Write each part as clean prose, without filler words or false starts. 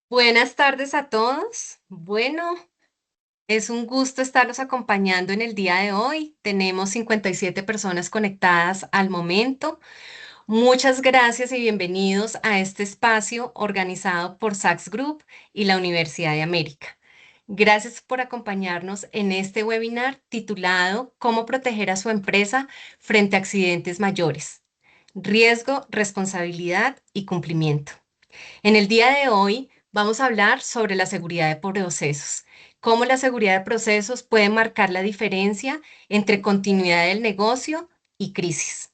Buenas tardes a todos. Bueno, es un gusto estarlos acompañando en el día de hoy. Tenemos 57 personas conectadas al momento. Muchas gracias y bienvenidos a este espacio organizado por Sachs Group y la Universidad de América. Gracias por acompañarnos en este webinar titulado ¿Cómo proteger a su empresa frente a accidentes mayores? Riesgo, responsabilidad y cumplimiento. En el día de hoy vamos a hablar sobre la seguridad de procesos, cómo la seguridad de procesos puede marcar la diferencia entre continuidad del negocio y crisis.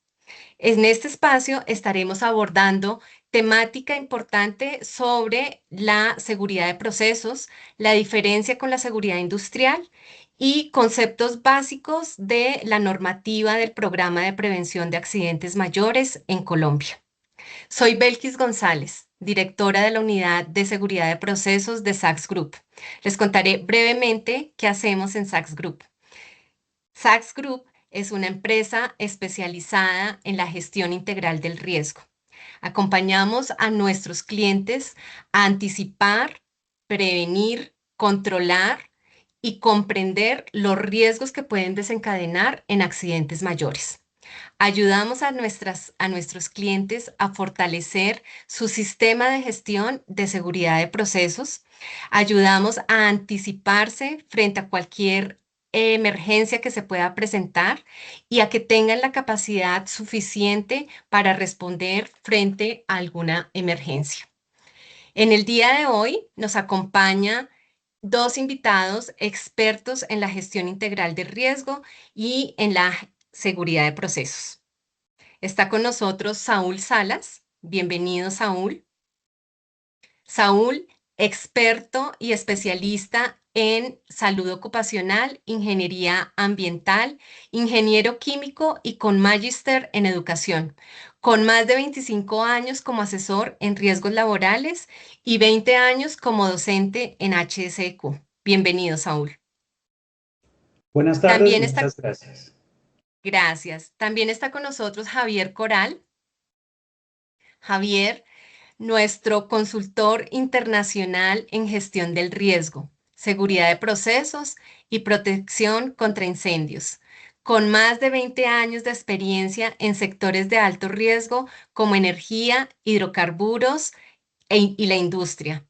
En este espacio estaremos abordando temática importante sobre la seguridad de procesos, la diferencia con la seguridad industrial y conceptos básicos de la normativa del Programa de Prevención de Accidentes Mayores en Colombia. Soy Belkis González, directora de la Unidad de Seguridad de Procesos de Sachs Group. Les contaré brevemente qué hacemos en Sachs Group. Sachs Group es una empresa especializada en la gestión integral del riesgo. Acompañamos a nuestros clientes a anticipar, prevenir, controlar y comprender los riesgos que pueden desencadenar en accidentes mayores. Ayudamos a nuestros clientes a fortalecer su sistema de gestión de seguridad de procesos. Ayudamos a anticiparse frente a cualquier emergencia que se pueda presentar y a que tengan la capacidad suficiente para responder frente a alguna emergencia. En el día de hoy nos acompaña dos invitados expertos en la gestión integral del riesgo y en la seguridad de procesos. Está con nosotros Saúl Salas. Bienvenido, Saúl. Saúl, experto y especialista en salud ocupacional, ingeniería ambiental, ingeniero químico y con magíster en educación, con más de 25 años como asesor en riesgos laborales y 20 años como docente en HSEQ. Bienvenido, Saúl. Buenas tardes, También está, muchas gracias. gracias. También está con nosotros Javier Coral. Javier, nuestro consultor internacional en gestión del riesgo, seguridad de procesos y protección contra incendios, con más de 20 años de experiencia en sectores de alto riesgo como energía, hidrocarburos y la industria.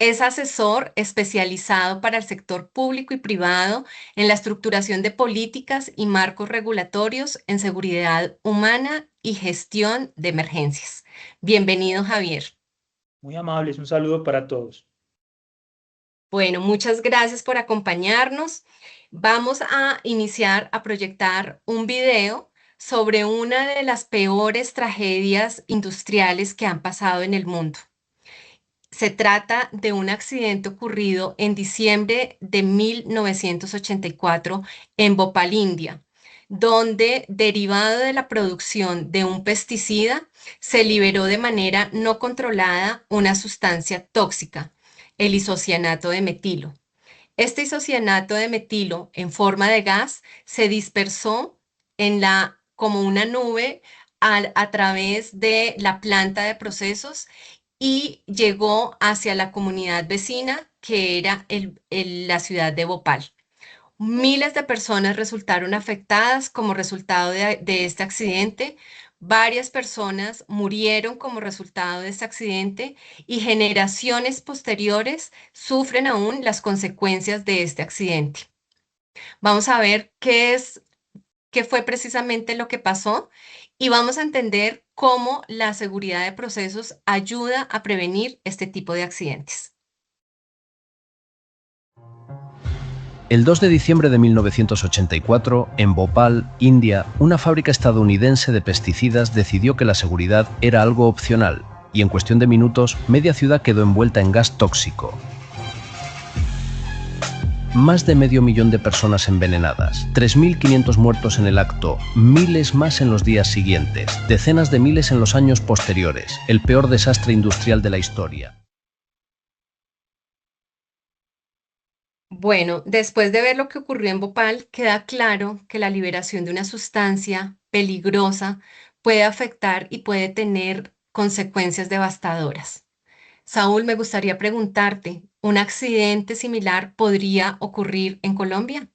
Es asesor especializado para el sector público y privado en la estructuración de políticas y marcos regulatorios en seguridad humana y gestión de emergencias. Bienvenido, Javier. Muy amables, un saludo para todos. Bueno, muchas gracias por acompañarnos. Vamos a iniciar a proyectar un video sobre una de las peores tragedias industriales que han pasado en el mundo. Se trata de un accidente ocurrido en diciembre de 1984 en Bhopal, India, donde, derivado de la producción de un pesticida, se liberó de manera no controlada una sustancia tóxica, el isocianato de metilo. Este isocianato de metilo en forma de gas se dispersó como una nube a través de la planta de procesos y llegó hacia la comunidad vecina que era la ciudad de Bhopal. Miles de personas resultaron afectadas como resultado de este accidente. Varias personas murieron como resultado de este accidente y generaciones posteriores sufren aún las consecuencias de este accidente. Vamos a ver qué fue precisamente lo que pasó y vamos a entender cómo la seguridad de procesos ayuda a prevenir este tipo de accidentes. El 2 de diciembre de 1984, en Bhopal, India, una fábrica estadounidense de pesticidas decidió que la seguridad era algo opcional, y en cuestión de minutos, media ciudad quedó envuelta en gas tóxico. Más de medio millón de personas envenenadas, 3.500 muertos en el acto, miles más en los días siguientes, decenas de miles en los años posteriores, el peor desastre industrial de la historia. Bueno, después de ver lo que ocurrió en Bhopal, queda claro que la liberación de una sustancia peligrosa puede afectar y puede tener consecuencias devastadoras. Saúl, me gustaría preguntarte, ¿un accidente similar podría ocurrir en Colombia?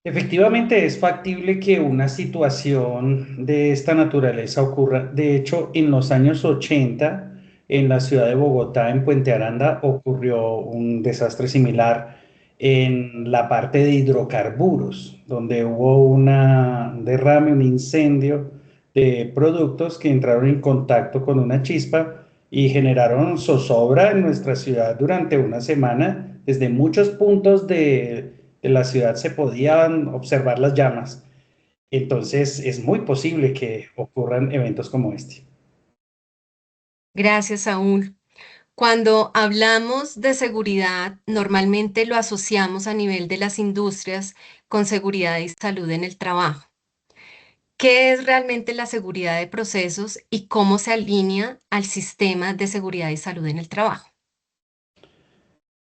Efectivamente, es factible que una situación de esta naturaleza ocurra. De hecho, en los años 80, en la ciudad de Bogotá, en Puente Aranda, ocurrió un desastre similar en la parte de hidrocarburos, donde hubo un derrame, un incendio de productos que entraron en contacto con una chispa y generaron zozobra en nuestra ciudad durante una semana desde muchos puntos de la ciudad se podían observar las llamas. Entonces es muy posible que ocurran eventos como este. Gracias, Saúl. Cuando hablamos de seguridad, normalmente lo asociamos a nivel de las industrias con seguridad y salud en el trabajo. ¿Qué es realmente la seguridad de procesos y cómo se alinea al sistema de seguridad y salud en el trabajo?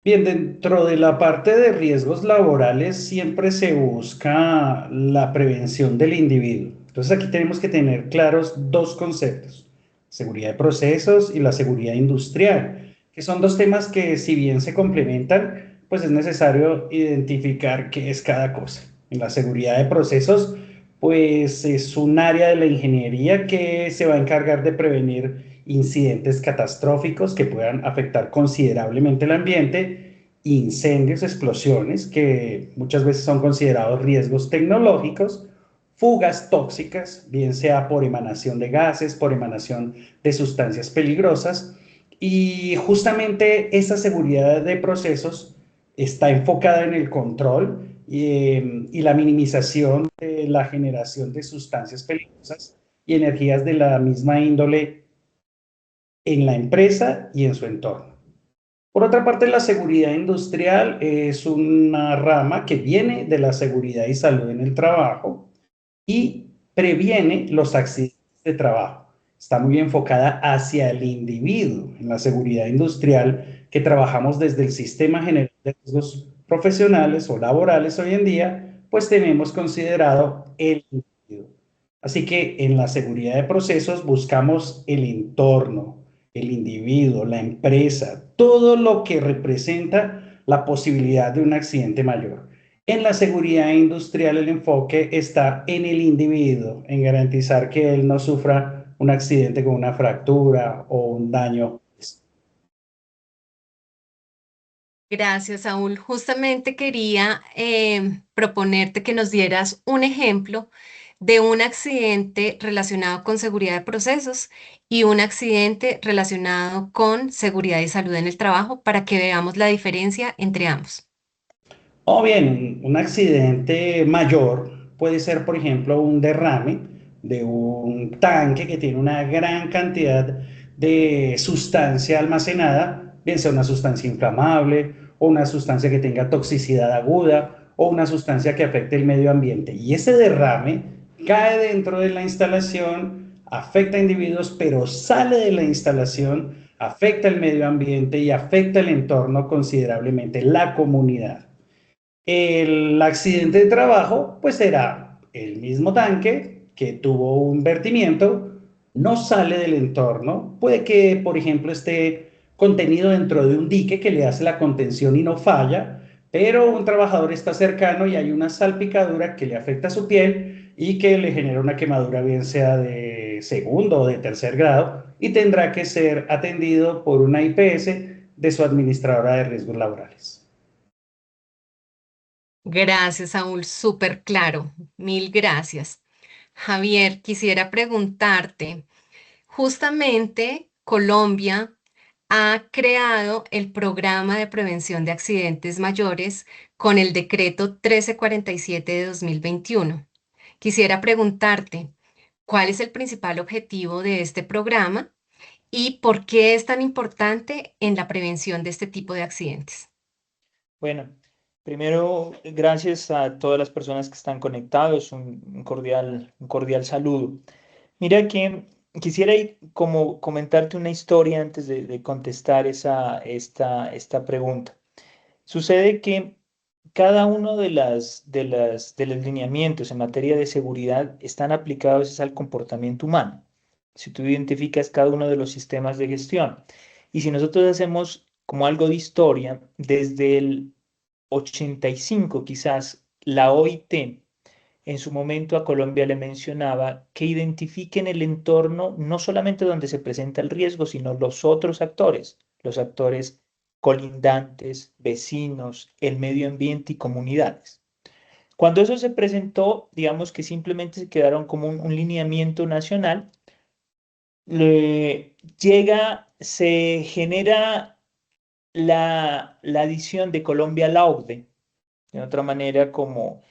Bien, dentro de la parte de riesgos laborales siempre se busca la prevención del individuo. Entonces aquí tenemos que tener claros dos conceptos, seguridad de procesos y la seguridad industrial, que son dos temas que si bien se complementan, pues es necesario identificar qué es cada cosa. En la seguridad de procesos, pues es un área de la ingeniería que se va a encargar de prevenir incidentes catastróficos que puedan afectar considerablemente el ambiente, incendios, explosiones, que muchas veces son considerados riesgos tecnológicos, fugas tóxicas, bien sea por emanación de gases, por emanación de sustancias peligrosas, y justamente esa seguridad de procesos está enfocada en el control y la minimización de la generación de sustancias peligrosas y energías de la misma índole en la empresa y en su entorno. Por otra parte, la seguridad industrial es una rama que viene de la seguridad y salud en el trabajo y previene los accidentes de trabajo. Está muy enfocada hacia el individuo en la seguridad industrial que trabajamos desde el Sistema General de Riesgos Profesionales o Laborales hoy en día, pues tenemos considerado el individuo. Así que en la seguridad de procesos buscamos el entorno, el individuo, la empresa, todo lo que representa la posibilidad de un accidente mayor. En la seguridad industrial el enfoque está en el individuo, en garantizar que él no sufra un accidente con una fractura o un daño. Gracias, Saúl. Justamente quería proponerte que nos dieras un ejemplo de un accidente relacionado con seguridad de procesos y un accidente relacionado con seguridad y salud en el trabajo para que veamos la diferencia entre ambos. O bien, un accidente mayor puede ser, por ejemplo, un derrame de un tanque que tiene una gran cantidad de sustancia almacenada, bien sea una sustancia inflamable o una sustancia que tenga toxicidad aguda o una sustancia que afecte el medio ambiente. Y ese derrame cae dentro de la instalación, afecta a individuos, pero sale de la instalación, afecta el medio ambiente y afecta el entorno considerablemente, la comunidad. El accidente de trabajo, pues será el mismo tanque que tuvo un vertimiento, no sale del entorno, puede que, por ejemplo, esté contenido dentro de un dique que le hace la contención y no falla, pero un trabajador está cercano y hay una salpicadura que le afecta su piel y que le genera una quemadura, bien sea de segundo o de tercer grado, y tendrá que ser atendido por una IPS de su administradora de riesgos laborales. Gracias, Saúl. Súper claro. Mil gracias. Javier, quisiera preguntarte, justamente Colombia ha creado el programa de prevención de accidentes mayores con el decreto 1347 de 2021. Quisiera preguntarte, ¿cuál es el principal objetivo de este programa y por qué es tan importante en la prevención de este tipo de accidentes? Bueno, primero, gracias a todas las personas que están conectados, un cordial saludo. Mira que quisiera como comentarte una historia antes de contestar esta pregunta. Sucede que cada uno de los lineamientos en materia de seguridad están aplicados es al comportamiento humano. si tú identificas cada uno de los sistemas de gestión. Y si nosotros hacemos como algo de historia, desde el 85 quizás, la OIT en su momento a Colombia le mencionaba que identifiquen el entorno no solamente donde se presenta el riesgo, sino los actores colindantes, vecinos, el medio ambiente y comunidades. Cuando eso se presentó, digamos que simplemente se quedaron como un lineamiento nacional, se genera la adición de Colombia a la OCDE, de otra manera como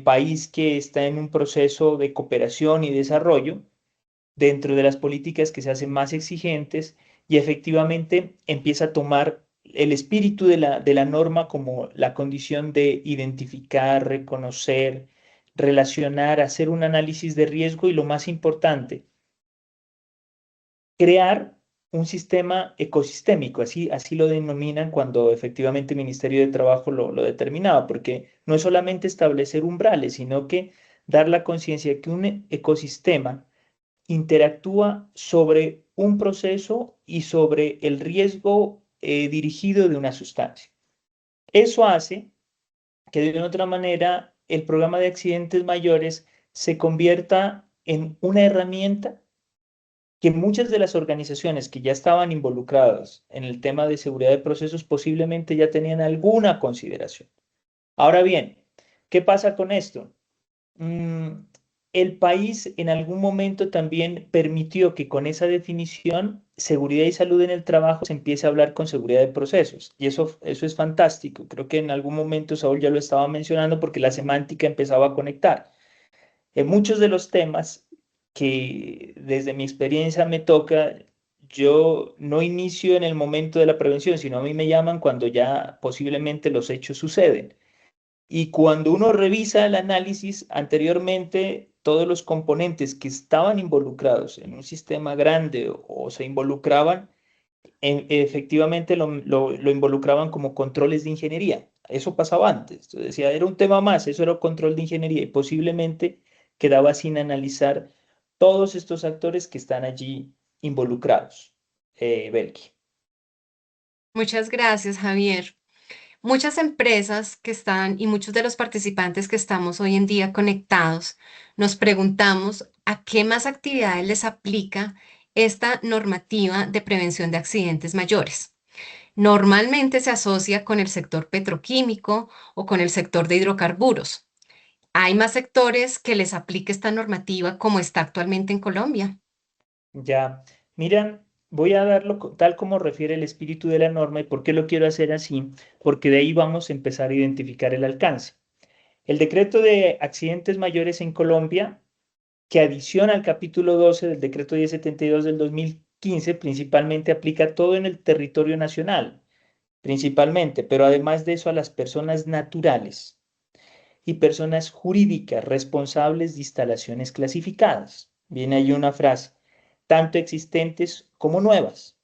país que está en un proceso de cooperación y desarrollo dentro de las políticas que se hacen más exigentes y efectivamente empieza a tomar el espíritu de la norma como la condición de identificar, reconocer, relacionar, hacer un análisis de riesgo y lo más importante, crear un sistema ecosistémico, así lo denominan cuando efectivamente el Ministerio de Trabajo lo determinaba, porque no es solamente establecer umbrales, sino que dar la conciencia de que un ecosistema interactúa sobre un proceso y sobre el riesgo dirigido de una sustancia. Eso hace que de una otra manera el programa de accidentes mayores se convierta en una herramienta que muchas de las organizaciones que ya estaban involucradas en el tema de seguridad de procesos posiblemente ya tenían alguna consideración. Ahora bien, ¿qué pasa con esto? Mm, el país en algún momento también permitió que con esa definición, seguridad y salud en el trabajo, se empiece a hablar con seguridad de procesos. Y eso es fantástico. Creo que en algún momento Saúl ya lo estaba mencionando porque la semántica empezaba a conectar. En muchos de los temas que desde mi experiencia me toca, yo no inicio en el momento de la prevención, sino a mí me llaman cuando ya posiblemente los hechos suceden. Y cuando uno revisa el análisis, anteriormente todos los componentes que estaban involucrados en un sistema grande o se involucraban, efectivamente lo involucraban como controles de ingeniería. Eso pasaba antes. Entonces decía, era un tema más, eso era un control de ingeniería y posiblemente quedaba sin analizar todos estos actores que están allí involucrados. Belki. Muchas gracias, Javier. Muchas empresas que están y muchos de los participantes que estamos hoy en día conectados, nos preguntamos a qué más actividades les aplica esta normativa de prevención de accidentes mayores. Normalmente se asocia con el sector petroquímico o con el sector de hidrocarburos. ¿Hay más sectores que les aplique esta normativa como está actualmente en Colombia? Ya, miran, voy a darlo tal como refiere el espíritu de la norma y por qué lo quiero hacer así, porque de ahí vamos a empezar a identificar el alcance. El decreto de accidentes mayores en Colombia, que adiciona al capítulo 12 del decreto 1072 del 2015, principalmente aplica todo en el territorio nacional, principalmente, pero además de eso a las personas naturales y personas jurídicas responsables de instalaciones clasificadas. Viene ahí una frase, tanto existentes como nuevas.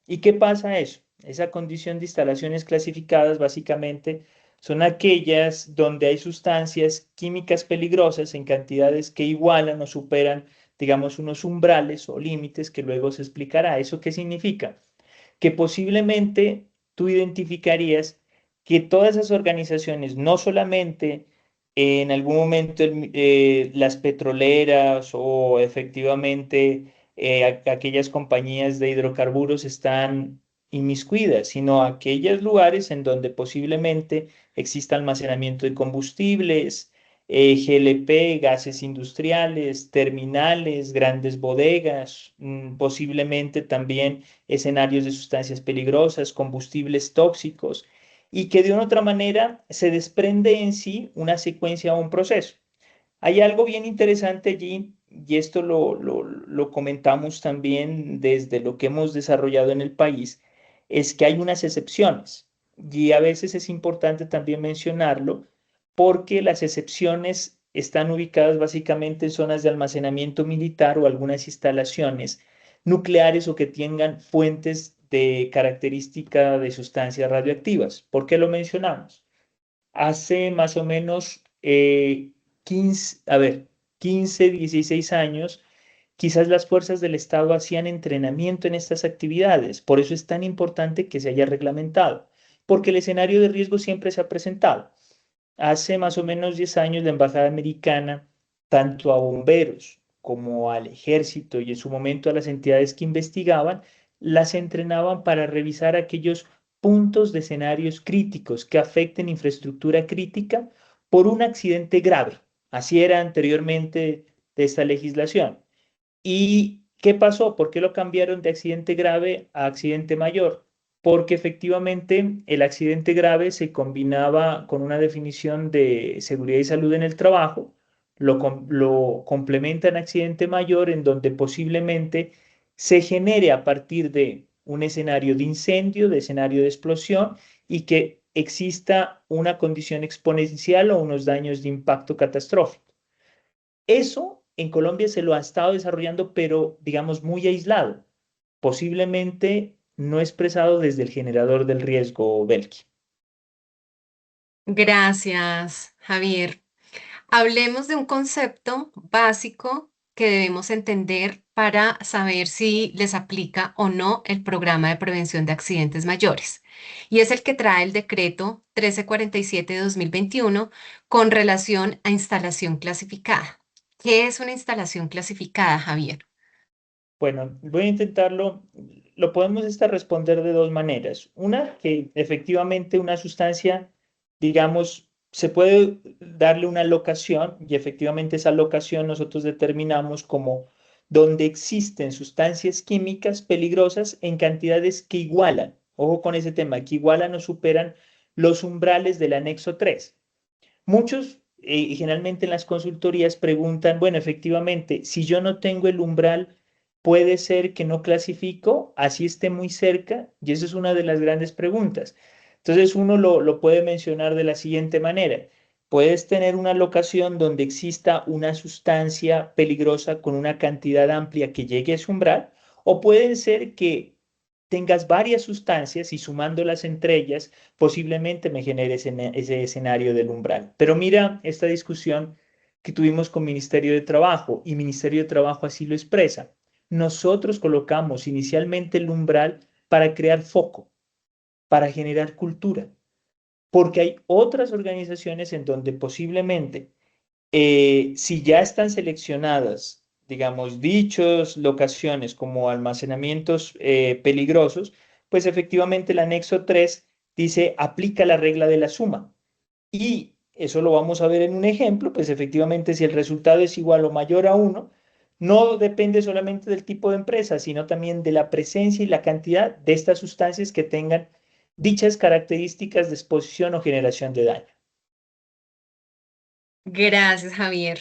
¿Y qué pasa eso? Esa condición de instalaciones clasificadas básicamente son aquellas donde hay sustancias químicas peligrosas en cantidades que igualan o superan, digamos, unos umbrales o límites que luego se explicará. ¿Eso qué significa? Que posiblemente tú identificarías que todas esas organizaciones, no solamente en algún momento las petroleras o efectivamente aquellas compañías de hidrocarburos están inmiscuidas, sino aquellos lugares en donde posiblemente exista almacenamiento de combustibles, GLP, gases industriales, terminales, grandes bodegas, posiblemente también escenarios de sustancias peligrosas, combustibles tóxicos, y que de una otra manera se desprende en sí una secuencia o un proceso. Hay algo bien interesante allí, y esto lo comentamos también desde lo que hemos desarrollado en el país, es que hay unas excepciones, y a veces es importante también mencionarlo, porque las excepciones están ubicadas básicamente en zonas de almacenamiento militar o algunas instalaciones nucleares o que tengan fuentes de característica de sustancias radioactivas. ¿Por qué lo mencionamos? Hace más o menos 15, a ver, 15, 16 años, quizás las fuerzas del Estado hacían entrenamiento en estas actividades. Por eso es tan importante que se haya reglamentado, porque el escenario de riesgo siempre se ha presentado. Hace más o menos 10 años la Embajada Americana, tanto a bomberos como al ejército y en su momento a las entidades que investigaban, las entrenaban para revisar aquellos puntos de escenarios críticos que afecten infraestructura crítica por un accidente grave. Así era anteriormente de esta legislación. ¿Y qué pasó? ¿Por qué lo cambiaron de accidente grave a accidente mayor? Porque efectivamente el accidente grave se combinaba con una definición de seguridad y salud en el trabajo, lo complementa en accidente mayor en donde posiblemente se genere a partir de un escenario de incendio, de escenario de explosión y que exista una condición exponencial o unos daños de impacto catastrófico. Eso en Colombia se lo ha estado desarrollando, pero digamos muy aislado, posiblemente no expresado desde el generador del riesgo, Belki. Gracias, Javier. Hablemos de un concepto básico que debemos entender para saber si les aplica o no el programa de prevención de accidentes mayores. Y es el que trae el decreto 1347 de 2021 con relación a instalación clasificada. ¿Qué es una instalación clasificada, Javier? Bueno, voy a intentarlo. Lo podemos responder de dos maneras. Una, que efectivamente una sustancia, digamos, se puede darle una locación y efectivamente esa locación nosotros determinamos como donde existen sustancias químicas peligrosas en cantidades que igualan, ojo con ese tema, que igualan o superan los umbrales del anexo 3. Muchos, generalmente en las consultorías preguntan, bueno, efectivamente, si yo no tengo el umbral, puede ser que no clasifico, así esté muy cerca, y esa es una de las grandes preguntas. Entonces uno lo puede mencionar de la siguiente manera. Puedes tener una locación donde exista una sustancia peligrosa con una cantidad amplia que llegue a ese umbral, o pueden ser que tengas varias sustancias y sumándolas entre ellas, posiblemente me genere ese escenario del umbral. Pero mira esta discusión que tuvimos con Ministerio de Trabajo y Ministerio de Trabajo así lo expresa. Nosotros colocamos inicialmente el umbral para crear foco, para generar cultura, porque hay otras organizaciones en donde posiblemente, si ya están seleccionadas, digamos, dichos locaciones como almacenamientos peligrosos, pues efectivamente el anexo 3 dice aplica la regla de la suma. Y eso lo vamos a ver en un ejemplo, pues efectivamente si el resultado es igual o mayor a 1, no depende solamente del tipo de empresa, sino también de la presencia y la cantidad de estas sustancias que tengan dichas características de exposición o generación de daño. Gracias, Javier.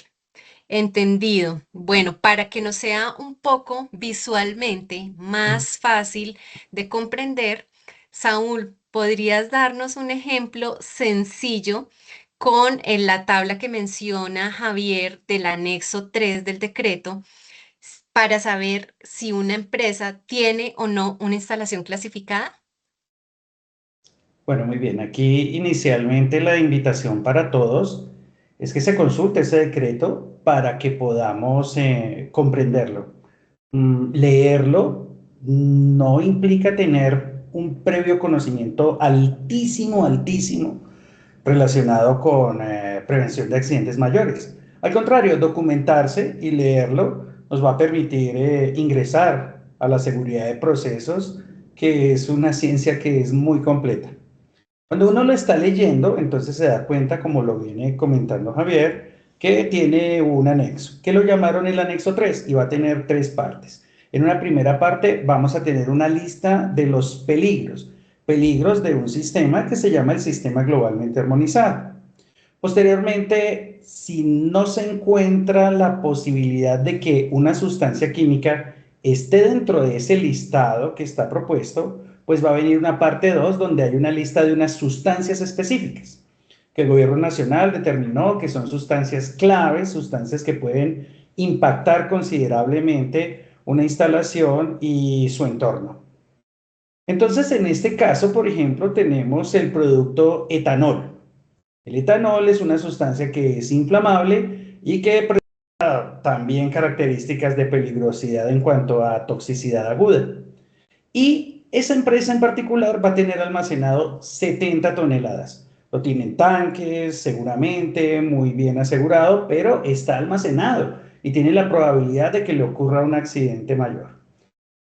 Entendido. Bueno, para que nos sea un poco visualmente más fácil de comprender, Saúl, ¿podrías darnos un ejemplo sencillo con la tabla que menciona Javier del anexo 3 del decreto para saber si una empresa tiene o no una instalación clasificada? Bueno, muy bien. Aquí inicialmente la invitación para todos es que se consulte ese decreto para que podamos comprenderlo. Leerlo no implica tener un previo conocimiento altísimo, altísimo relacionado con prevención de accidentes mayores. Al contrario, documentarse y leerlo nos va a permitir ingresar a la seguridad de procesos, que es una ciencia que es muy completa. Cuando uno lo está leyendo, entonces se da cuenta, como lo viene comentando Javier, que tiene un anexo, que lo llamaron el anexo 3 y va a tener tres partes. En una primera parte vamos a tener una lista de los peligros de un sistema que se llama el sistema globalmente armonizado. Posteriormente, si no se encuentra la posibilidad de que una sustancia química esté dentro de ese listado que está propuesto, pues va a venir una parte 2 donde hay una lista de unas sustancias específicas que el gobierno nacional determinó que son sustancias claves, sustancias que pueden impactar considerablemente una instalación y su entorno. Entonces, en este caso, por ejemplo, tenemos el producto etanol. El etanol es una sustancia que es inflamable y que presenta también características de peligrosidad en cuanto a toxicidad aguda. Y esa empresa en particular va a tener almacenado 70 toneladas. Lo tienen tanques, seguramente, muy bien asegurado, pero está almacenado y tiene la probabilidad de que le ocurra un accidente mayor.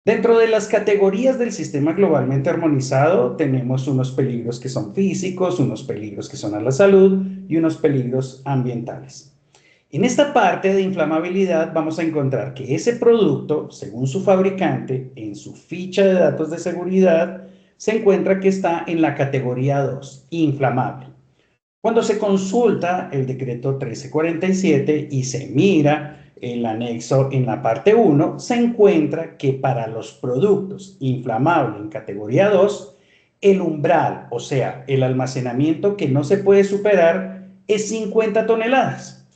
Dentro de las categorías del sistema globalmente armonizado tenemos unos peligros que son físicos, unos peligros que son a la salud y unos peligros ambientales. En esta parte de inflamabilidad vamos a encontrar que ese producto, según su fabricante, en su ficha de datos de seguridad, se encuentra que está en la categoría 2, inflamable. Cuando se consulta el decreto 1347 y se mira el anexo en la parte 1, se encuentra que para los productos inflamables en categoría 2, el umbral, o sea, el almacenamiento que no se puede superar, es 50 toneladas.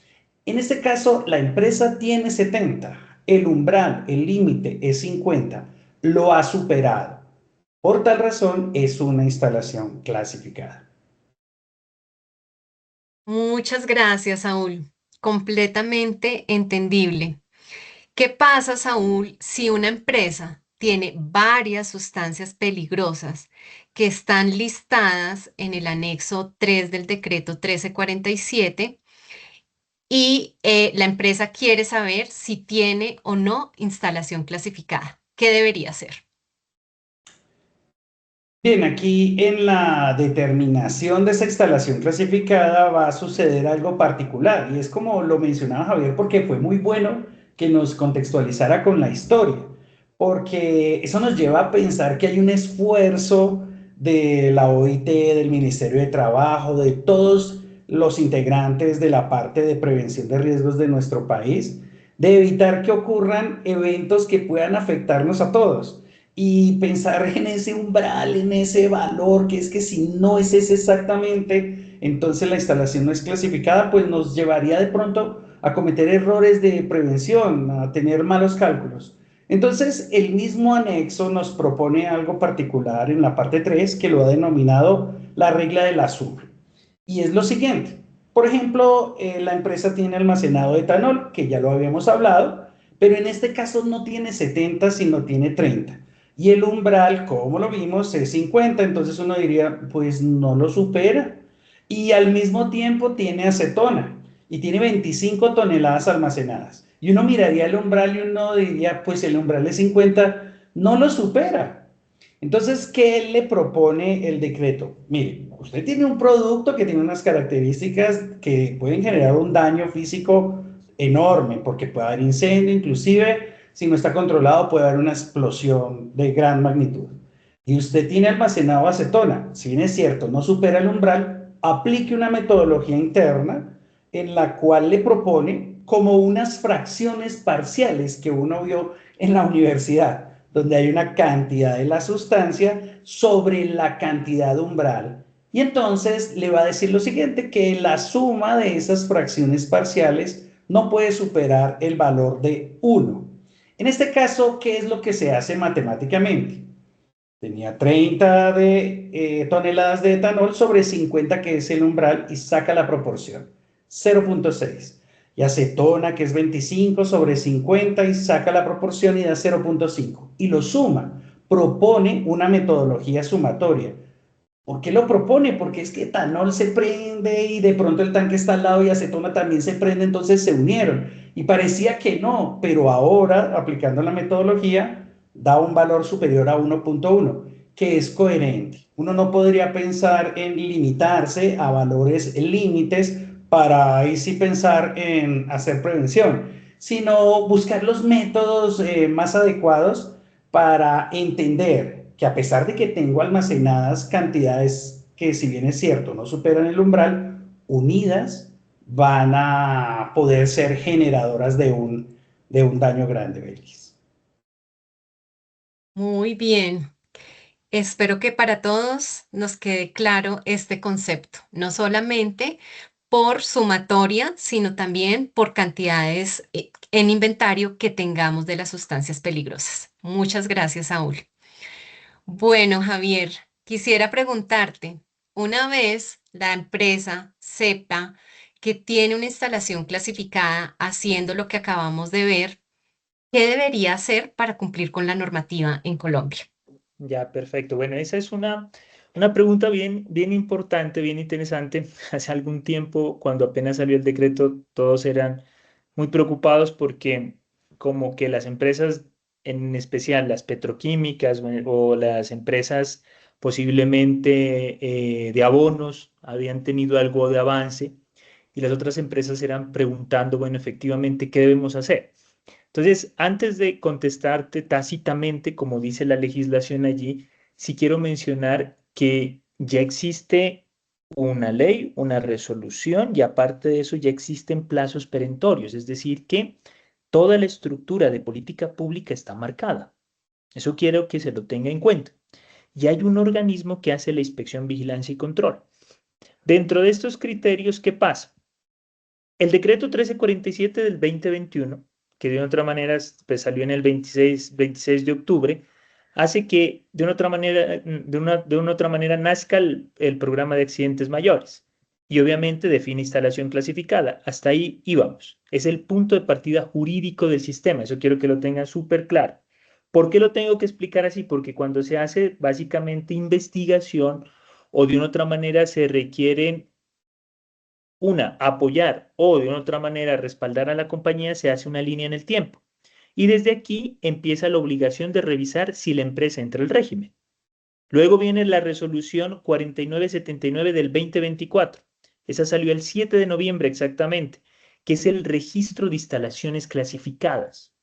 En este caso, la empresa tiene 70, el umbral, el límite es 50, lo ha superado. Por tal razón, es una instalación clasificada. Muchas gracias, Saúl. Completamente entendible. ¿Qué pasa, Saúl, si una empresa tiene varias sustancias peligrosas que están listadas en el anexo 3 del decreto 1347 y la empresa quiere saber si tiene o no instalación clasificada? ¿Qué debería hacer? Bien, aquí en la determinación de esa instalación clasificada va a suceder algo particular y es como lo mencionaba Javier porque fue muy bueno que nos contextualizara con la historia, porque eso nos lleva a pensar que hay un esfuerzo de la OIT, del Ministerio de Trabajo, de todos los integrantes de la parte de prevención de riesgos de nuestro país, de evitar que ocurran eventos que puedan afectarnos a todos y pensar en ese umbral, en ese valor, que es que si no es ese exactamente, entonces la instalación no es clasificada, pues nos llevaría de pronto a cometer errores de prevención, a tener malos cálculos. Entonces, el mismo anexo nos propone algo particular en la parte 3 que lo ha denominado la regla de la suma. Y es lo siguiente. Por ejemplo, la empresa tiene almacenado etanol, que ya lo habíamos hablado, pero en este caso no tiene 70, sino tiene 30. Y el umbral, como lo vimos, es 50, entonces uno diría, pues no lo supera. Y al mismo tiempo tiene acetona y tiene 25 toneladas almacenadas. Y uno miraría el umbral y uno diría, pues el umbral es 50, no lo supera. Entonces, ¿qué le propone el decreto? Mire, usted tiene un producto que tiene unas características que pueden generar un daño físico enorme, porque puede haber incendio, inclusive si no está controlado puede haber una explosión de gran magnitud. Y usted tiene almacenado acetona, si bien es cierto, no supera el umbral, aplique una metodología interna en la cual le propone como unas fracciones parciales que uno vio en la universidad donde hay una cantidad de la sustancia sobre la cantidad umbral. Y entonces le va a decir lo siguiente, que la suma de esas fracciones parciales no puede superar el valor de 1. En este caso, ¿qué es lo que se hace matemáticamente? Tenía 30 toneladas de etanol sobre 50 que es el umbral y saca la proporción, 0.6. Y acetona que es 25 sobre 50 y saca la proporción y da 0.5. Y lo suma, propone una metodología sumatoria. ¿Por qué lo propone? Porque es que etanol se prende y de pronto el tanque está al lado y acetona también se prende, entonces se unieron. Y parecía que no, pero ahora, aplicando la metodología, da un valor superior a 1.1, que es coherente. Uno no podría pensar en limitarse a valores límites para ahí sí pensar en hacer prevención, sino buscar los métodos más adecuados para entender que a pesar de que tengo almacenadas cantidades que si bien es cierto no superan el umbral, unidas van a poder ser generadoras de un daño grande, Belis. Muy bien. Espero que para todos nos quede claro este concepto, no solamente por sumatoria, sino también por cantidades en inventario que tengamos de las sustancias peligrosas. Muchas gracias, Saúl. Bueno, Javier, quisiera preguntarte, una vez la empresa sepa que tiene una instalación clasificada haciendo lo que acabamos de ver, ¿qué debería hacer para cumplir con la normativa en Colombia? Ya, perfecto. Bueno, esa es una pregunta bien importante, bien interesante. Hace algún tiempo, cuando apenas salió el decreto, todos eran muy preocupados porque como que las empresas, en especial las petroquímicas o las empresas posiblemente de abonos, habían tenido algo de avance y las otras empresas eran preguntando, bueno, efectivamente, ¿qué debemos hacer? Entonces, antes de contestarte tácitamente, como dice la legislación allí, sí quiero mencionar que ya existe una ley, una resolución y aparte de eso ya existen plazos perentorios, es decir, que toda la estructura de política pública está marcada. Eso quiero que se lo tenga en cuenta. Y hay un organismo que hace la inspección, vigilancia y control. Dentro de estos criterios, ¿qué pasa? El decreto 1347 del 2021, que de una otra manera pues, salió en el 26 de octubre, hace que de una otra manera, de una otra manera nazca el programa de accidentes mayores y obviamente define instalación clasificada. Hasta ahí íbamos. Es el punto de partida jurídico del sistema. Eso quiero que lo tengan súper claro. ¿Por qué lo tengo que explicar así? Porque cuando se hace básicamente investigación o de una otra manera se requieren apoyar o de una otra manera respaldar a la compañía, se hace una línea en el tiempo. Y desde aquí empieza la obligación de revisar si la empresa entra al régimen. Luego viene la resolución 4979 del 2024. Esa salió el 7 de noviembre exactamente, que es el registro de instalaciones clasificadas.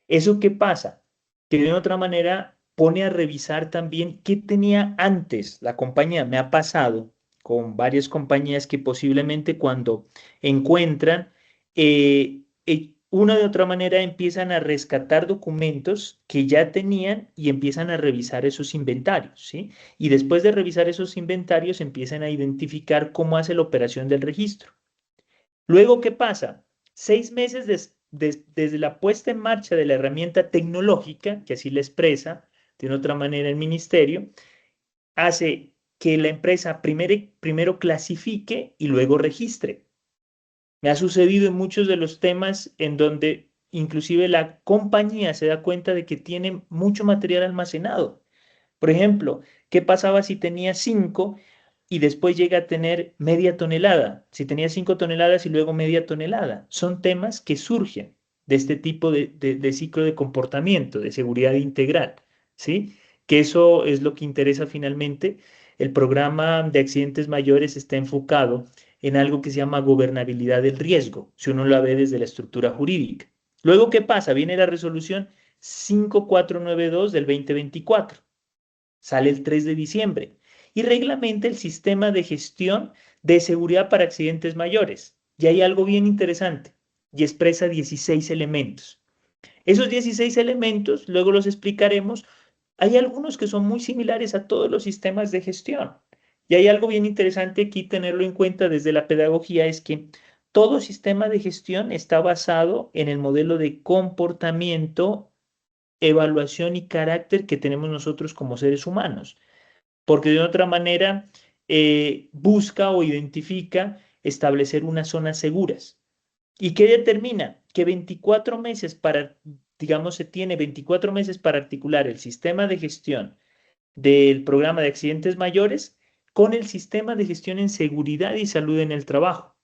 ¿Eso qué pasa? Que de otra manera pone a revisar también qué tenía antes la compañía. Me ha pasado con varias compañías que posiblemente cuando encuentran, una de otra manera empiezan a rescatar documentos que ya tenían y empiezan a revisar esos inventarios, ¿sí? Y después de revisar esos inventarios empiezan a identificar cómo hace la operación del registro. Luego, ¿qué pasa? 6 meses desde la puesta en marcha de la herramienta tecnológica, que así la expresa de una otra manera el ministerio, hace que la empresa primero clasifique y luego registre. Me ha sucedido en muchos de los temas en donde inclusive la compañía se da cuenta de que tiene mucho material almacenado. Por ejemplo, ¿qué pasaba si tenía 5 y después llega a tener media tonelada? Si tenía 5 toneladas y luego media tonelada. Son temas que surgen de este tipo de ciclo de comportamiento, de seguridad integral, ¿sí? Que eso es lo que interesa finalmente. El programa de accidentes mayores está enfocado en algo que se llama gobernabilidad del riesgo, si uno la ve desde la estructura jurídica. Luego, ¿qué pasa? Viene la resolución 5492 del 2024. Sale el 3 de diciembre y reglamenta el sistema de gestión de seguridad para accidentes mayores. Y hay algo bien interesante y expresa 16 elementos. Esos 16 elementos, luego los explicaremos, hay algunos que son muy similares a todos los sistemas de gestión. Y hay algo bien interesante aquí tenerlo en cuenta desde la pedagogía, es que todo sistema de gestión está basado en el modelo de comportamiento, evaluación y carácter que tenemos nosotros como seres humanos, porque de otra manera busca o identifica establecer unas zonas seguras. ¿Y qué determina? Que 24 meses para, digamos, se tiene 24 meses para articular el sistema de gestión del programa de accidentes mayores con el sistema de gestión en seguridad y salud en el trabajo.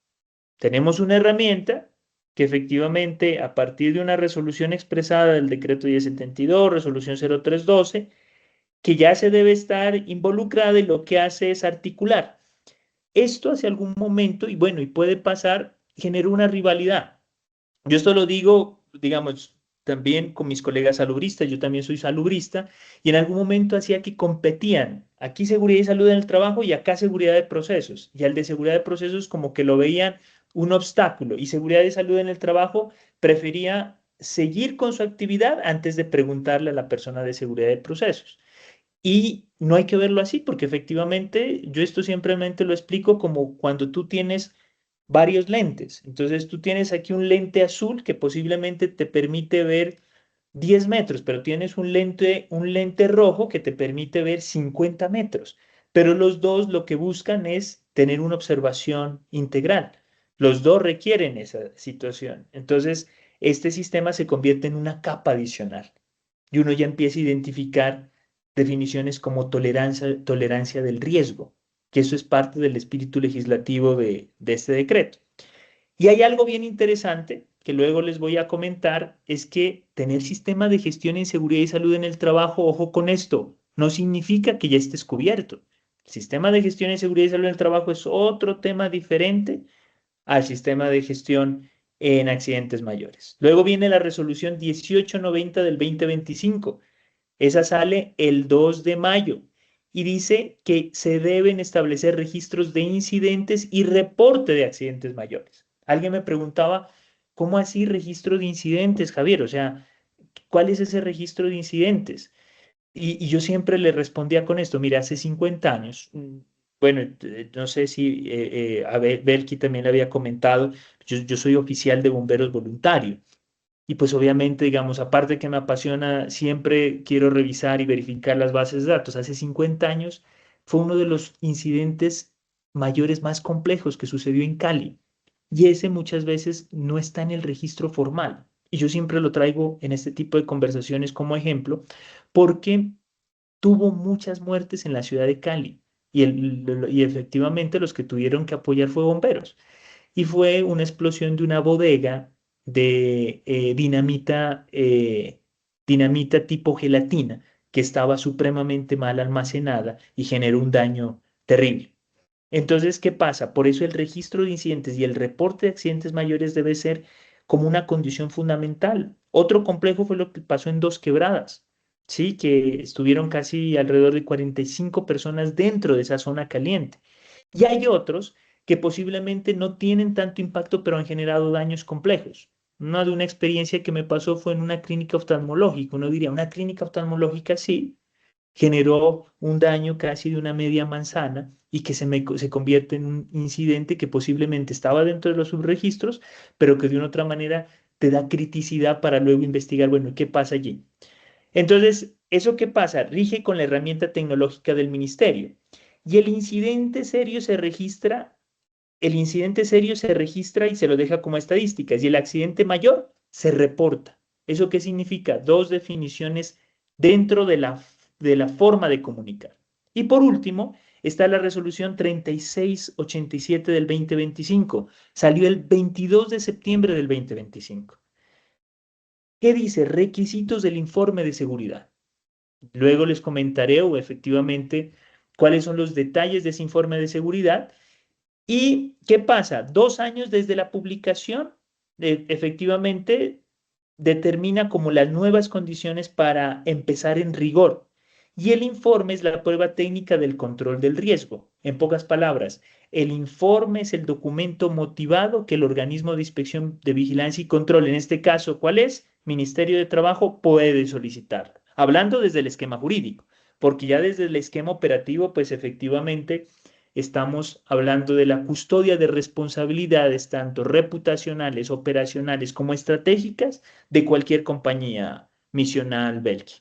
Tenemos una herramienta que efectivamente a partir de una resolución expresada del decreto 1072, resolución 0312, que ya se debe estar involucrada y lo que hace es articular. Esto hace algún momento, y bueno, y puede pasar, genera una rivalidad. Yo esto lo digo, digamos, también con mis colegas salubristas, yo también soy salubrista, y en algún momento hacía que competían, aquí seguridad y salud en el trabajo y acá seguridad de procesos, y al de seguridad de procesos como que lo veían un obstáculo, y seguridad y salud en el trabajo prefería seguir con su actividad antes de preguntarle a la persona de seguridad de procesos. Y no hay que verlo así, porque efectivamente yo esto simplemente lo explico como cuando tú tienes varios lentes. Entonces tú tienes aquí un lente azul que posiblemente te permite ver 10 metros, pero tienes un lente rojo que te permite ver 50 metros. Pero los dos lo que buscan es tener una observación integral. Los dos requieren esa situación. Entonces, este sistema se convierte en una capa adicional y uno ya empieza a identificar definiciones como tolerancia del riesgo, que eso es parte del espíritu legislativo de este decreto. Y hay algo bien interesante que luego les voy a comentar, es que tener sistema de gestión en seguridad y salud en el trabajo, ojo con esto, no significa que ya estés cubierto. El sistema de gestión en seguridad y salud en el trabajo es otro tema diferente al sistema de gestión en accidentes mayores. Luego viene la resolución 1890 del 2025. Esa sale el 2 de mayo y dice que se deben establecer registros de incidentes y reporte de accidentes mayores. Alguien me preguntaba, ¿cómo así registro de incidentes, Javier? O sea, ¿cuál es ese registro de incidentes? Y yo siempre le respondía con esto, mira, hace 50 años, bueno, no sé si a Belki también le había comentado, yo soy oficial de bomberos voluntario. Y pues obviamente, digamos, aparte que me apasiona, siempre quiero revisar y verificar las bases de datos. Hace 50 años fue uno de los incidentes mayores más complejos que sucedió en Cali. Y ese muchas veces no está en el registro formal. Y yo siempre lo traigo en este tipo de conversaciones como ejemplo, porque tuvo muchas muertes en la ciudad de Cali. Y efectivamente los que tuvieron que apoyar fue bomberos y fue una explosión de una bodega de dinamita tipo gelatina que estaba supremamente mal almacenada y generó un daño terrible. Entonces, ¿qué pasa? Por eso el registro de incidentes y el reporte de accidentes mayores debe ser como una condición fundamental. Otro complejo fue lo que pasó en Dos Quebradas, ¿sí? Que estuvieron casi alrededor de 45 personas dentro de esa zona caliente. Y hay otros que posiblemente no tienen tanto impacto, pero han generado daños complejos. Una de una experiencia que me pasó fue en una clínica oftalmológica. Uno diría, una clínica oftalmológica sí, generó un daño casi de una media manzana y que se convierte en un incidente que posiblemente estaba dentro de los subregistros, pero que de una otra manera te da criticidad para luego investigar, bueno, ¿qué pasa allí? Entonces, ¿eso qué pasa? Rige con la herramienta tecnológica del ministerio. Y el incidente serio se registra y se lo deja como estadísticas. Y el accidente mayor se reporta. ¿Eso qué significa? Dos definiciones dentro de la forma de comunicar. Y por último, está la resolución 3687 del 2025. Salió el 22 de septiembre del 2025. ¿Qué dice? Requisitos del informe de seguridad. Luego les comentaré o efectivamente cuáles son los detalles de ese informe de seguridad. ¿Y qué pasa? 2 años desde la publicación, efectivamente determina como las nuevas condiciones para empezar en rigor. Y el informe es la prueba técnica del control del riesgo. En pocas palabras, el informe es el documento motivado que el organismo de inspección de vigilancia y control, en este caso, ¿cuál es? Ministerio de Trabajo, puede solicitar. Hablando desde el esquema jurídico, porque ya desde el esquema operativo, pues efectivamente estamos hablando de la custodia de responsabilidades, tanto reputacionales, operacionales como estratégicas, de cualquier compañía misional Belki.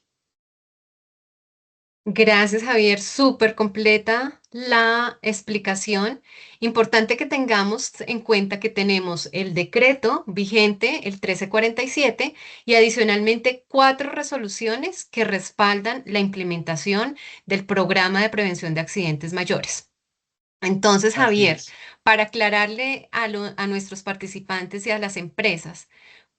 Gracias, Javier. Súper completa la explicación. Importante que tengamos en cuenta que tenemos el decreto vigente, el 1347, y adicionalmente 4 resoluciones que respaldan la implementación del programa de prevención de accidentes mayores. Entonces, Así Javier, es. para aclararle a nuestros participantes y a las empresas,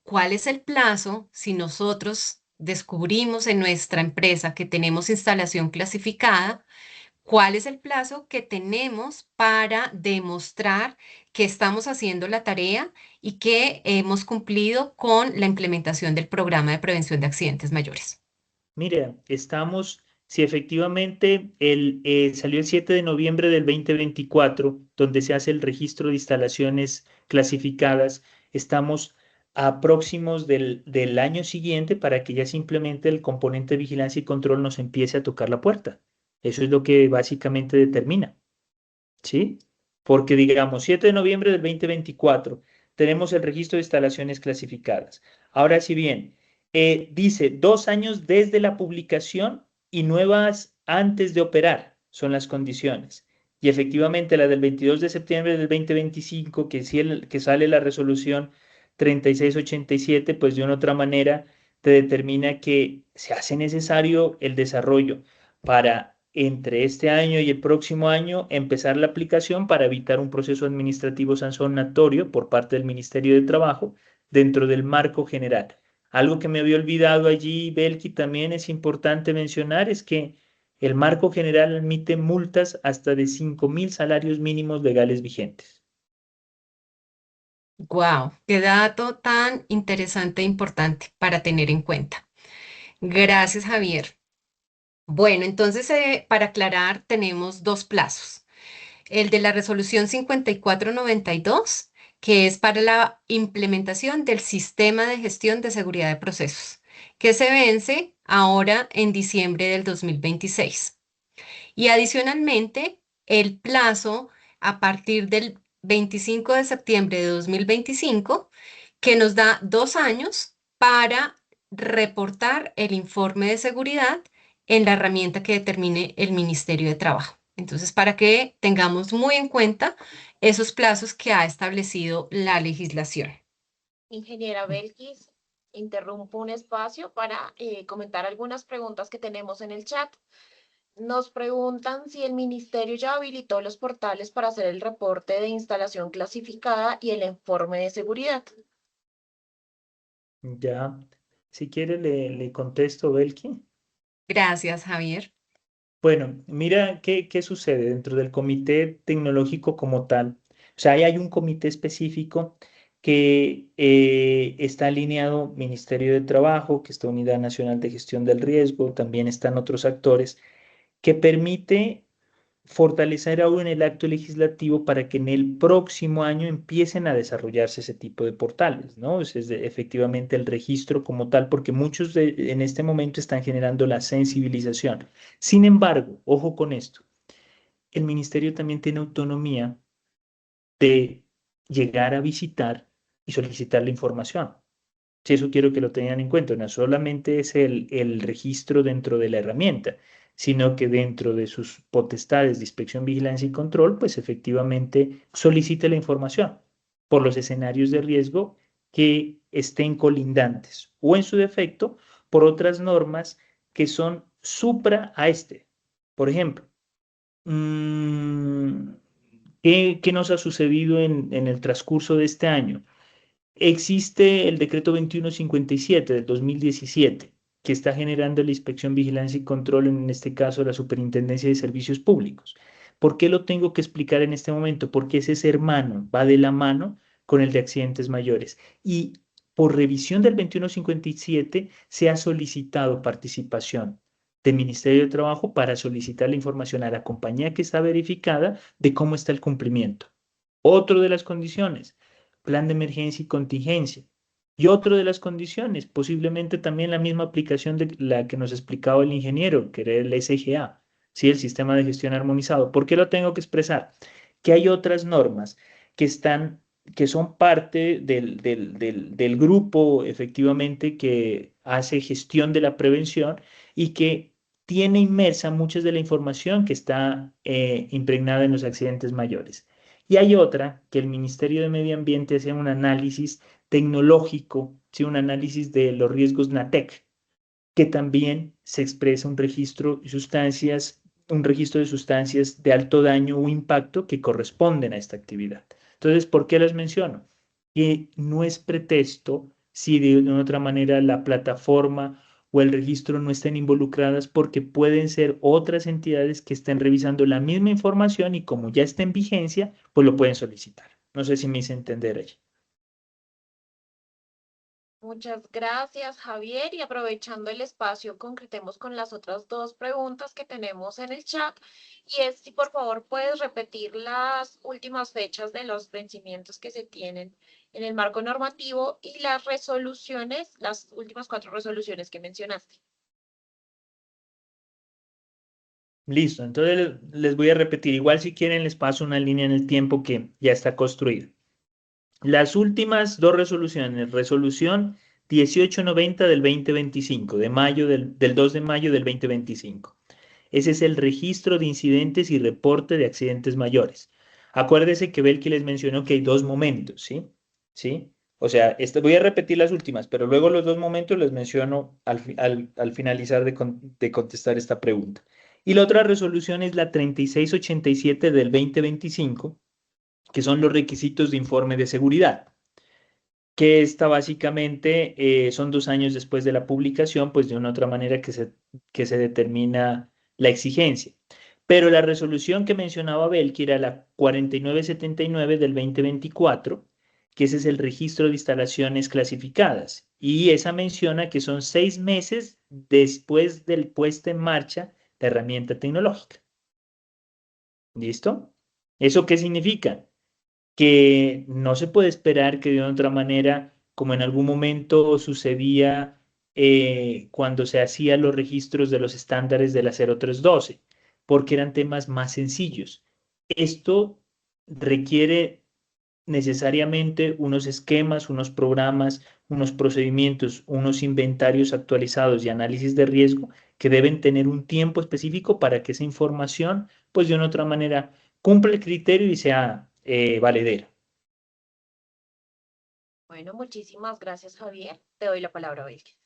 ¿cuál es el plazo si nosotros descubrimos en nuestra empresa que tenemos instalación clasificada? ¿Cuál es el plazo que tenemos para demostrar que estamos haciendo la tarea y que hemos cumplido con la implementación del programa de prevención de accidentes mayores? Mira, si efectivamente salió el 7 de noviembre del 2024, donde se hace el registro de instalaciones clasificadas, estamos a próximos del año siguiente para que ya simplemente el componente de vigilancia y control nos empiece a tocar la puerta. Eso es lo que básicamente determina, ¿sí? Porque digamos, 7 de noviembre del 2024, tenemos el registro de instalaciones clasificadas. Ahora, si bien dice 2 años desde la publicación y nuevas antes de operar son las condiciones. Y efectivamente la del 22 de septiembre del 2025, que sale la resolución 3687, pues de una otra manera te determina que se hace necesario el desarrollo para entre este año y el próximo año empezar la aplicación para evitar un proceso administrativo sancionatorio por parte del Ministerio de Trabajo dentro del marco general. Algo que me había olvidado allí, Belki, también es importante mencionar es que el marco general admite multas hasta de 5.000 salarios mínimos legales vigentes. Wow, qué dato tan interesante e importante para tener en cuenta. Gracias, Javier. Bueno, entonces, para aclarar, tenemos dos plazos. El de la resolución 5492, que es para la implementación del sistema de gestión de seguridad de procesos, que se vence ahora en diciembre del 2026. Y adicionalmente, el plazo a partir del 25 de septiembre de 2025, que nos da 2 años para reportar el informe de seguridad en la herramienta que determine el Ministerio de Trabajo. Entonces, para que tengamos muy en cuenta esos plazos que ha establecido la legislación. Ingeniera Belkis, interrumpo un espacio para comentar algunas preguntas que tenemos en el chat. Nos preguntan si el ministerio ya habilitó los portales para hacer el reporte de instalación clasificada y el informe de seguridad. Ya, si quiere le contesto, Belki. Gracias, Javier. Bueno, mira qué sucede dentro del comité tecnológico como tal. O sea, ahí hay un comité específico que está alineado Ministerio de Trabajo, que está Unidad Nacional de Gestión del Riesgo, también están otros actores, que permite fortalecer aún el acto legislativo para que en el próximo año empiecen a desarrollarse ese tipo de portales, ¿no? Efectivamente el registro como tal, porque muchos en este momento están generando la sensibilización. Sin embargo, ojo con esto, el ministerio también tiene autonomía de llegar a visitar y solicitar la información. Si eso quiero que lo tengan en cuenta, no solamente es el registro dentro de la herramienta, sino que dentro de sus potestades de inspección, vigilancia y control, pues efectivamente solicite la información por los escenarios de riesgo que estén colindantes o en su defecto por otras normas que son supra a este. Por ejemplo, mm, ¿qué nos ha sucedido en el transcurso de este año? Existe el decreto 2157 del 2017 que está generando la inspección, vigilancia y control, en este caso la Superintendencia de Servicios Públicos. ¿Por qué lo tengo que explicar en este momento? Porque ese es hermano, va de la mano con el de accidentes mayores. Y por revisión del 2157 se ha solicitado participación del Ministerio de Trabajo para solicitar la información a la compañía que está verificada de cómo está el cumplimiento. Otro de las condiciones, plan de emergencia y contingencia. Y otra de las condiciones, posiblemente también la misma aplicación de la que nos explicaba el ingeniero, que era el SGA, ¿sí? El sistema de gestión armonizado. ¿Por qué lo tengo que expresar? Que hay otras normas que son parte del grupo efectivamente que hace gestión de la prevención y que tiene inmersa muchas de la información que está impregnada en los accidentes mayores. Y hay otra que el Ministerio de Medio Ambiente hace un análisis tecnológico, ¿sí? Un análisis de los riesgos NATEC, que también se expresa un registro de sustancias de alto daño o impacto que corresponden a esta actividad. Entonces, ¿por qué las menciono? Que no es pretexto si de una otra manera la plataforma o el registro no estén involucradas porque pueden ser otras entidades que estén revisando la misma información y como ya está en vigencia, pues lo pueden solicitar. No sé si me hice entender allí. Muchas gracias, Javier. Y aprovechando el espacio, concretemos con las otras dos preguntas que tenemos en el chat. Y es si por favor puedes repetir las últimas fechas de los vencimientos que se tienen en el marco normativo y las resoluciones, las últimas 4 resoluciones que mencionaste. Listo, entonces les voy a repetir. Igual si quieren les paso una línea en el tiempo que ya está construida. Las últimas dos resoluciones, resolución 1890 del 2025, del 2 de mayo del 2025. Ese es el registro de incidentes y reporte de accidentes mayores. Acuérdese que Belki les mencionó que hay dos momentos, ¿sí? ¿Sí? O sea, voy a repetir las últimas, pero luego los dos momentos les menciono al finalizar de contestar esta pregunta. Y la otra resolución es la 3687 del 2025, que son los requisitos de informe de seguridad, que esta básicamente son 2 años después de la publicación, pues de una otra manera que se determina la exigencia. Pero la resolución que mencionaba Belki era la 4979 del 2024, que ese es el registro de instalaciones clasificadas. Y esa menciona que son 6 meses después del puesta en marcha de herramienta tecnológica. ¿Listo? ¿Eso qué significa? Que no se puede esperar que de otra manera, como en algún momento sucedía cuando se hacían los registros de los estándares de la 0312, porque eran temas más sencillos. Esto requiere necesariamente unos esquemas, unos programas, unos procedimientos, unos inventarios actualizados y análisis de riesgo que deben tener un tiempo específico para que esa información, pues de una otra manera, cumpla el criterio y sea valedera. Bueno, muchísimas gracias, Javier. Te doy la palabra, Belkis.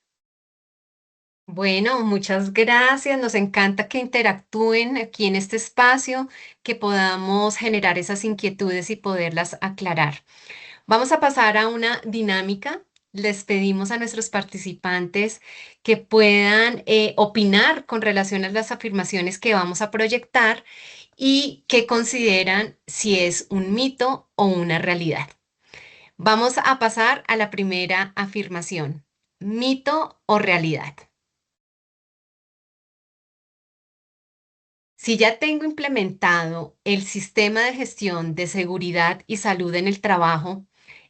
Bueno, muchas gracias. Nos encanta que interactúen aquí en este espacio, que podamos generar esas inquietudes y poderlas aclarar. Vamos a pasar a una dinámica. Les pedimos a nuestros participantes que puedan opinar con relación a las afirmaciones que vamos a proyectar y que consideran si es un mito o una realidad. Vamos a pasar a la primera afirmación. ¿Mito o realidad? Si ya tengo implementado el sistema de gestión de seguridad y salud en el trabajo,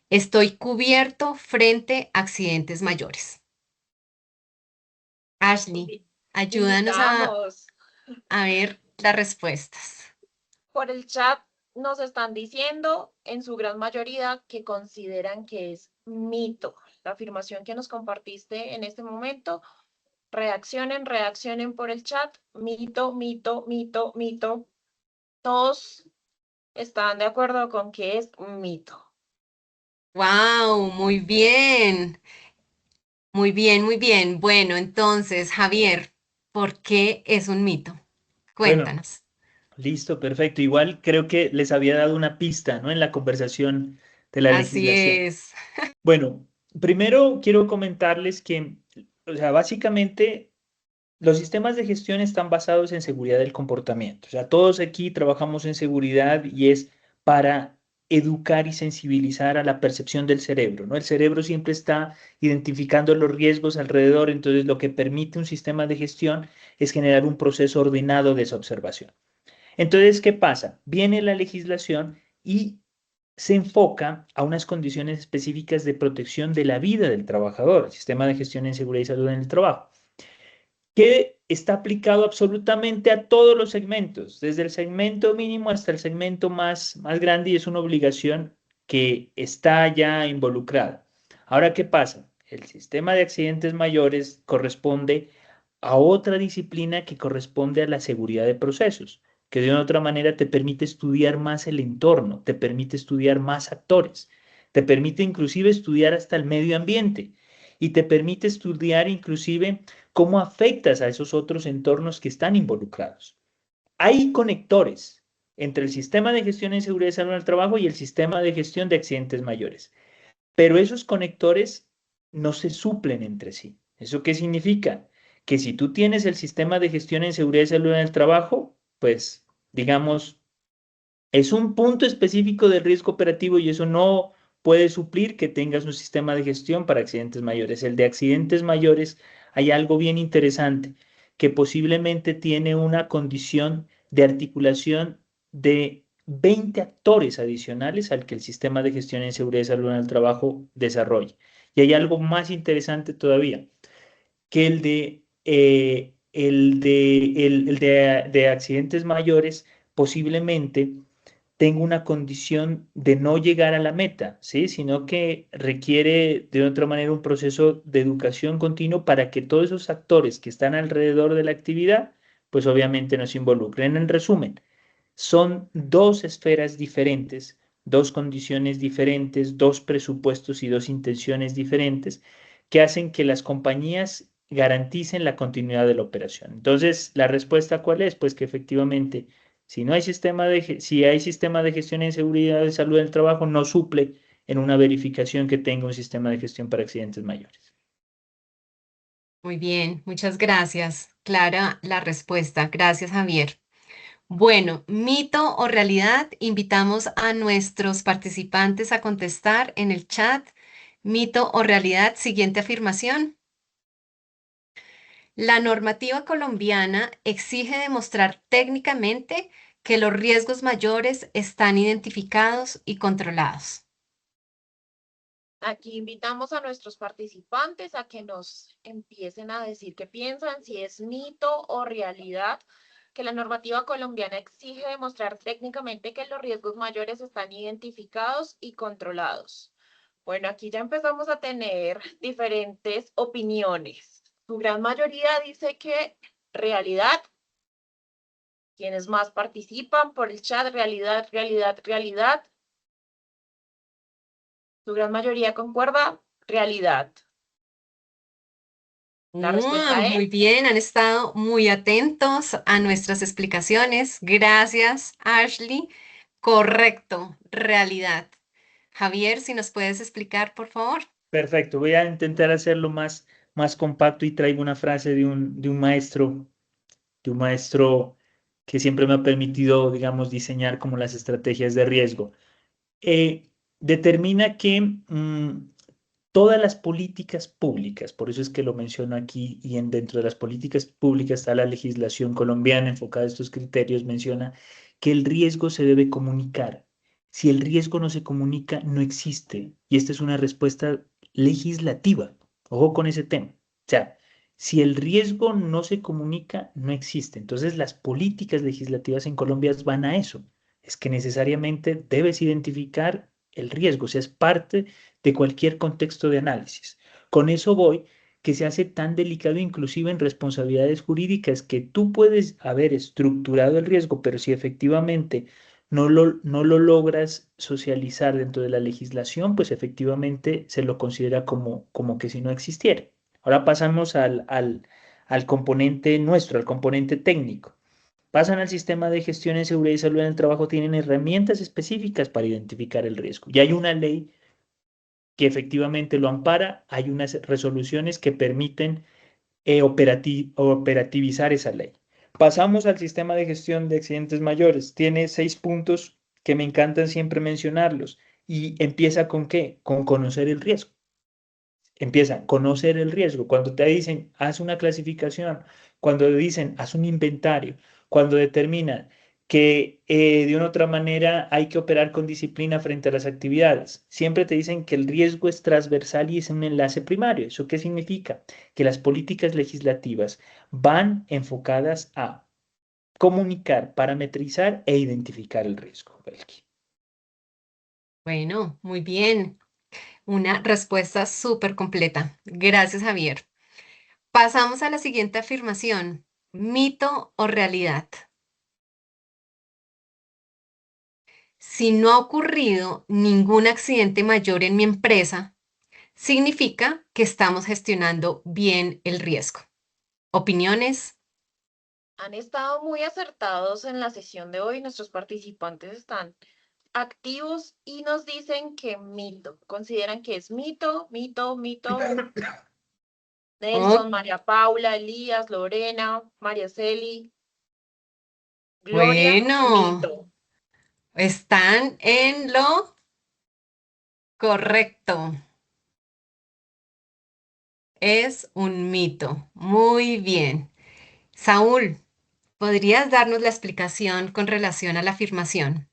estoy cubierto frente a accidentes mayores. Ashley, ayúdanos Invitamos. a ver las respuestas. Por el chat nos están diciendo en su gran mayoría que consideran que es mito. La afirmación que nos compartiste en este momento, reaccionen por el chat. Mito, mito, mito, mito. Todos están de acuerdo con que es mito. ¡Wow! Muy bien. Muy bien, muy bien. Bueno, entonces, Javier, ¿por qué es un mito? Bueno, Cuéntanos. listo, perfecto. Igual creo que les había dado una pista, ¿no? En la conversación de la Así legislación. es. Bueno, primero quiero comentarles que, o sea, básicamente los sistemas de gestión están basados en seguridad del comportamiento. O sea, todos aquí trabajamos en seguridad y es para educar y sensibilizar a la percepción del cerebro, ¿no? El cerebro siempre está identificando los riesgos alrededor, entonces lo que permite un sistema de gestión es generar un proceso ordenado de esa observación. Entonces, ¿qué pasa? Viene la legislación y se enfoca a unas condiciones específicas de protección de la vida del trabajador, el sistema de gestión en seguridad y salud en el trabajo, que está aplicado absolutamente a todos los segmentos, desde el segmento mínimo hasta el segmento más grande, y es una obligación que está ya involucrada. Ahora, ¿qué pasa? El sistema de accidentes mayores corresponde a otra disciplina que corresponde a la seguridad de procesos, que de una otra manera te permite estudiar más el entorno, te permite estudiar más actores, te permite inclusive estudiar hasta el medio ambiente y te permite estudiar inclusive cómo afectas a esos otros entornos que están involucrados. Hay conectores entre el sistema de gestión en seguridad y salud en el trabajo y el sistema de gestión de accidentes mayores, pero esos conectores no se suplen entre sí. ¿Eso qué significa? Que si tú tienes el sistema de gestión en seguridad y salud en el trabajo, pues digamos, es un punto específico del riesgo operativo y eso no puede suplir que tengas un sistema de gestión para accidentes mayores. El de accidentes mayores hay algo bien interesante, que posiblemente tiene una condición de articulación de 20 actores adicionales al que el sistema de gestión en seguridad y salud en el trabajo desarrolla. Y hay algo más interesante todavía, que el de accidentes mayores posiblemente tengo una condición de no llegar a la meta, ¿sí? Sino que requiere de otra manera un proceso de educación continuo para que todos esos actores que están alrededor de la actividad pues obviamente nos involucren. En resumen, son dos esferas diferentes, dos condiciones diferentes, dos presupuestos y dos intenciones diferentes que hacen que las compañías garanticen la continuidad de la operación. Entonces, ¿la respuesta cuál es? Pues que efectivamente, si no hay si hay sistema de gestión en seguridad de salud del trabajo, no suple en una verificación que tenga un sistema de gestión para accidentes mayores. Muy bien, muchas gracias. Clara la respuesta. Gracias, Javier. Bueno, mito o realidad, invitamos a nuestros participantes a contestar en el chat. Mito o realidad, siguiente afirmación. La normativa colombiana exige demostrar técnicamente que los riesgos mayores están identificados y controlados. Aquí invitamos a nuestros participantes a que nos empiecen a decir qué piensan, si es mito o realidad, que la normativa colombiana exige demostrar técnicamente que los riesgos mayores están identificados y controlados. Bueno, aquí ya empezamos a tener diferentes opiniones. Su gran mayoría dice que realidad. Quienes más participan por el chat, realidad, realidad, realidad. Su gran mayoría concuerda, realidad. La respuesta Muy es, bien, han estado muy atentos a nuestras explicaciones. Gracias, Ashley. Correcto, realidad. Javier, si nos puedes explicar, por favor. Perfecto, voy a intentar hacerlo más compacto y traigo una frase de un maestro que siempre me ha permitido, digamos, diseñar como las estrategias de riesgo. Determina que todas las políticas públicas, por eso es que lo menciono aquí, y dentro de las políticas públicas está la legislación colombiana enfocada a estos criterios, menciona que el riesgo se debe comunicar. Si el riesgo no se comunica, no existe. Y esta es una respuesta legislativa. Ojo con ese tema. O sea, si el riesgo no se comunica, no existe. Entonces, las políticas legislativas en Colombia van a eso. Es que necesariamente debes identificar el riesgo, o sea, es parte de cualquier contexto de análisis. Con eso voy que se hace tan delicado inclusive en responsabilidades jurídicas que tú puedes haber estructurado el riesgo, pero si efectivamente no lo logras socializar dentro de la legislación, pues efectivamente se lo considera como que si no existiera. Ahora pasamos al componente nuestro, al componente técnico. Pasan al sistema de gestión en seguridad y salud en el trabajo, tienen herramientas específicas para identificar el riesgo. Y hay una ley que efectivamente lo ampara, hay unas resoluciones que permiten operativizar esa ley. Pasamos al sistema de gestión de accidentes mayores. Tiene 6 puntos que me encantan siempre mencionarlos. ¿Y empieza con qué? Con conocer el riesgo. Empieza, conocer el riesgo. Cuando te dicen, haz una clasificación, cuando dicen, haz un inventario, cuando determinan que de una u otra manera hay que operar con disciplina frente a las actividades. Siempre te dicen que el riesgo es transversal y es un enlace primario. ¿Eso qué significa? Que las políticas legislativas van enfocadas a comunicar, parametrizar e identificar el riesgo. Belki. Bueno, muy bien. Una respuesta súper completa. Gracias, Javier. Pasamos a la siguiente afirmación. ¿Mito o realidad? Si no ha ocurrido ningún accidente mayor en mi empresa, significa que estamos gestionando bien el riesgo. ¿Opiniones? han estado muy acertados en la sesión de hoy. Nuestros participantes están activos y nos dicen que mito. Consideran que es mito, mito, mito. Oh, Nelson, María Paula, Elías, Lorena, María Celi, Gloria, bueno, mito. están en lo correcto. Es un mito. Muy bien. Saúl, ¿podrías darnos la explicación con relación a la afirmación?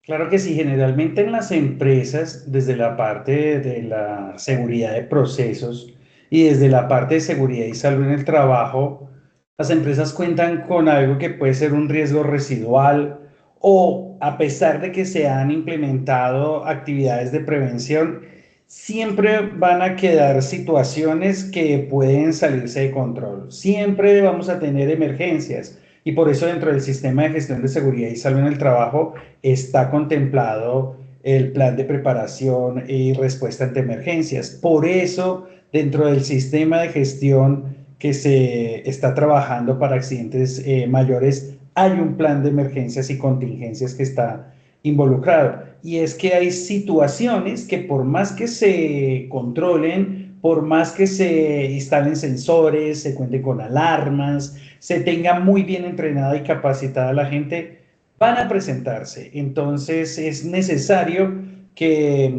Claro que sí, generalmente en las empresas, desde la parte de la seguridad de procesos y desde la parte de seguridad y salud en el trabajo, las empresas cuentan con algo que puede ser un riesgo residual o a pesar de que se han implementado actividades de prevención, siempre van a quedar situaciones que pueden salirse de control. Siempre vamos a tener emergencias y por eso dentro del sistema de gestión de seguridad y salud en el trabajo está contemplado el plan de preparación y respuesta ante emergencias. Por eso dentro del sistema de gestión que se está trabajando para accidentes mayores hay un plan de emergencias y contingencias que está involucrado. Y es que hay situaciones que por más que se controlen, por más que se instalen sensores, se cuente con alarmas, se tenga muy bien entrenada y capacitada la gente, van a presentarse. Entonces es necesario que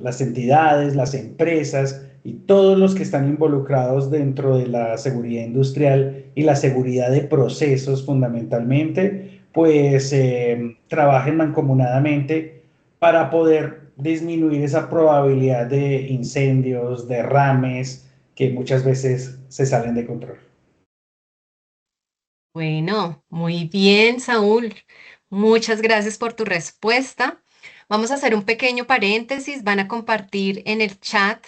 las entidades, las empresas y todos los que están involucrados dentro de la seguridad industrial y la seguridad de procesos fundamentalmente, pues trabajen mancomunadamente para poder disminuir esa probabilidad de incendios, derrames, que muchas veces se salen de control. Bueno, muy bien, Saúl. Muchas gracias por tu respuesta. Vamos a hacer un pequeño paréntesis. Van a compartir en el chat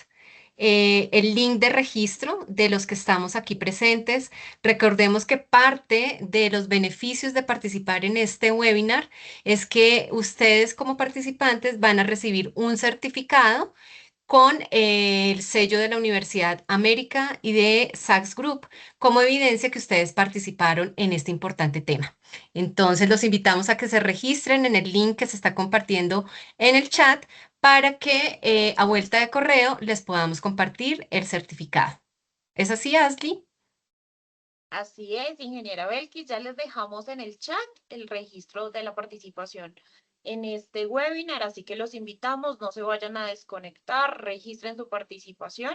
el link de registro de los que estamos aquí presentes. Recordemos que parte de los beneficios de participar en este webinar es que ustedes como participantes van a recibir un certificado con el sello de la Universidad América y de Sachs Group como evidencia que ustedes participaron en este importante tema. Entonces, los invitamos a que se registren en el link que se está compartiendo en el chat para que a vuelta de correo les podamos compartir el certificado. ¿Es así, Ashley? Así es, ingeniera Belkis, ya les dejamos en el chat el registro de la participación en este webinar, así que los invitamos, no se vayan a desconectar, registren su participación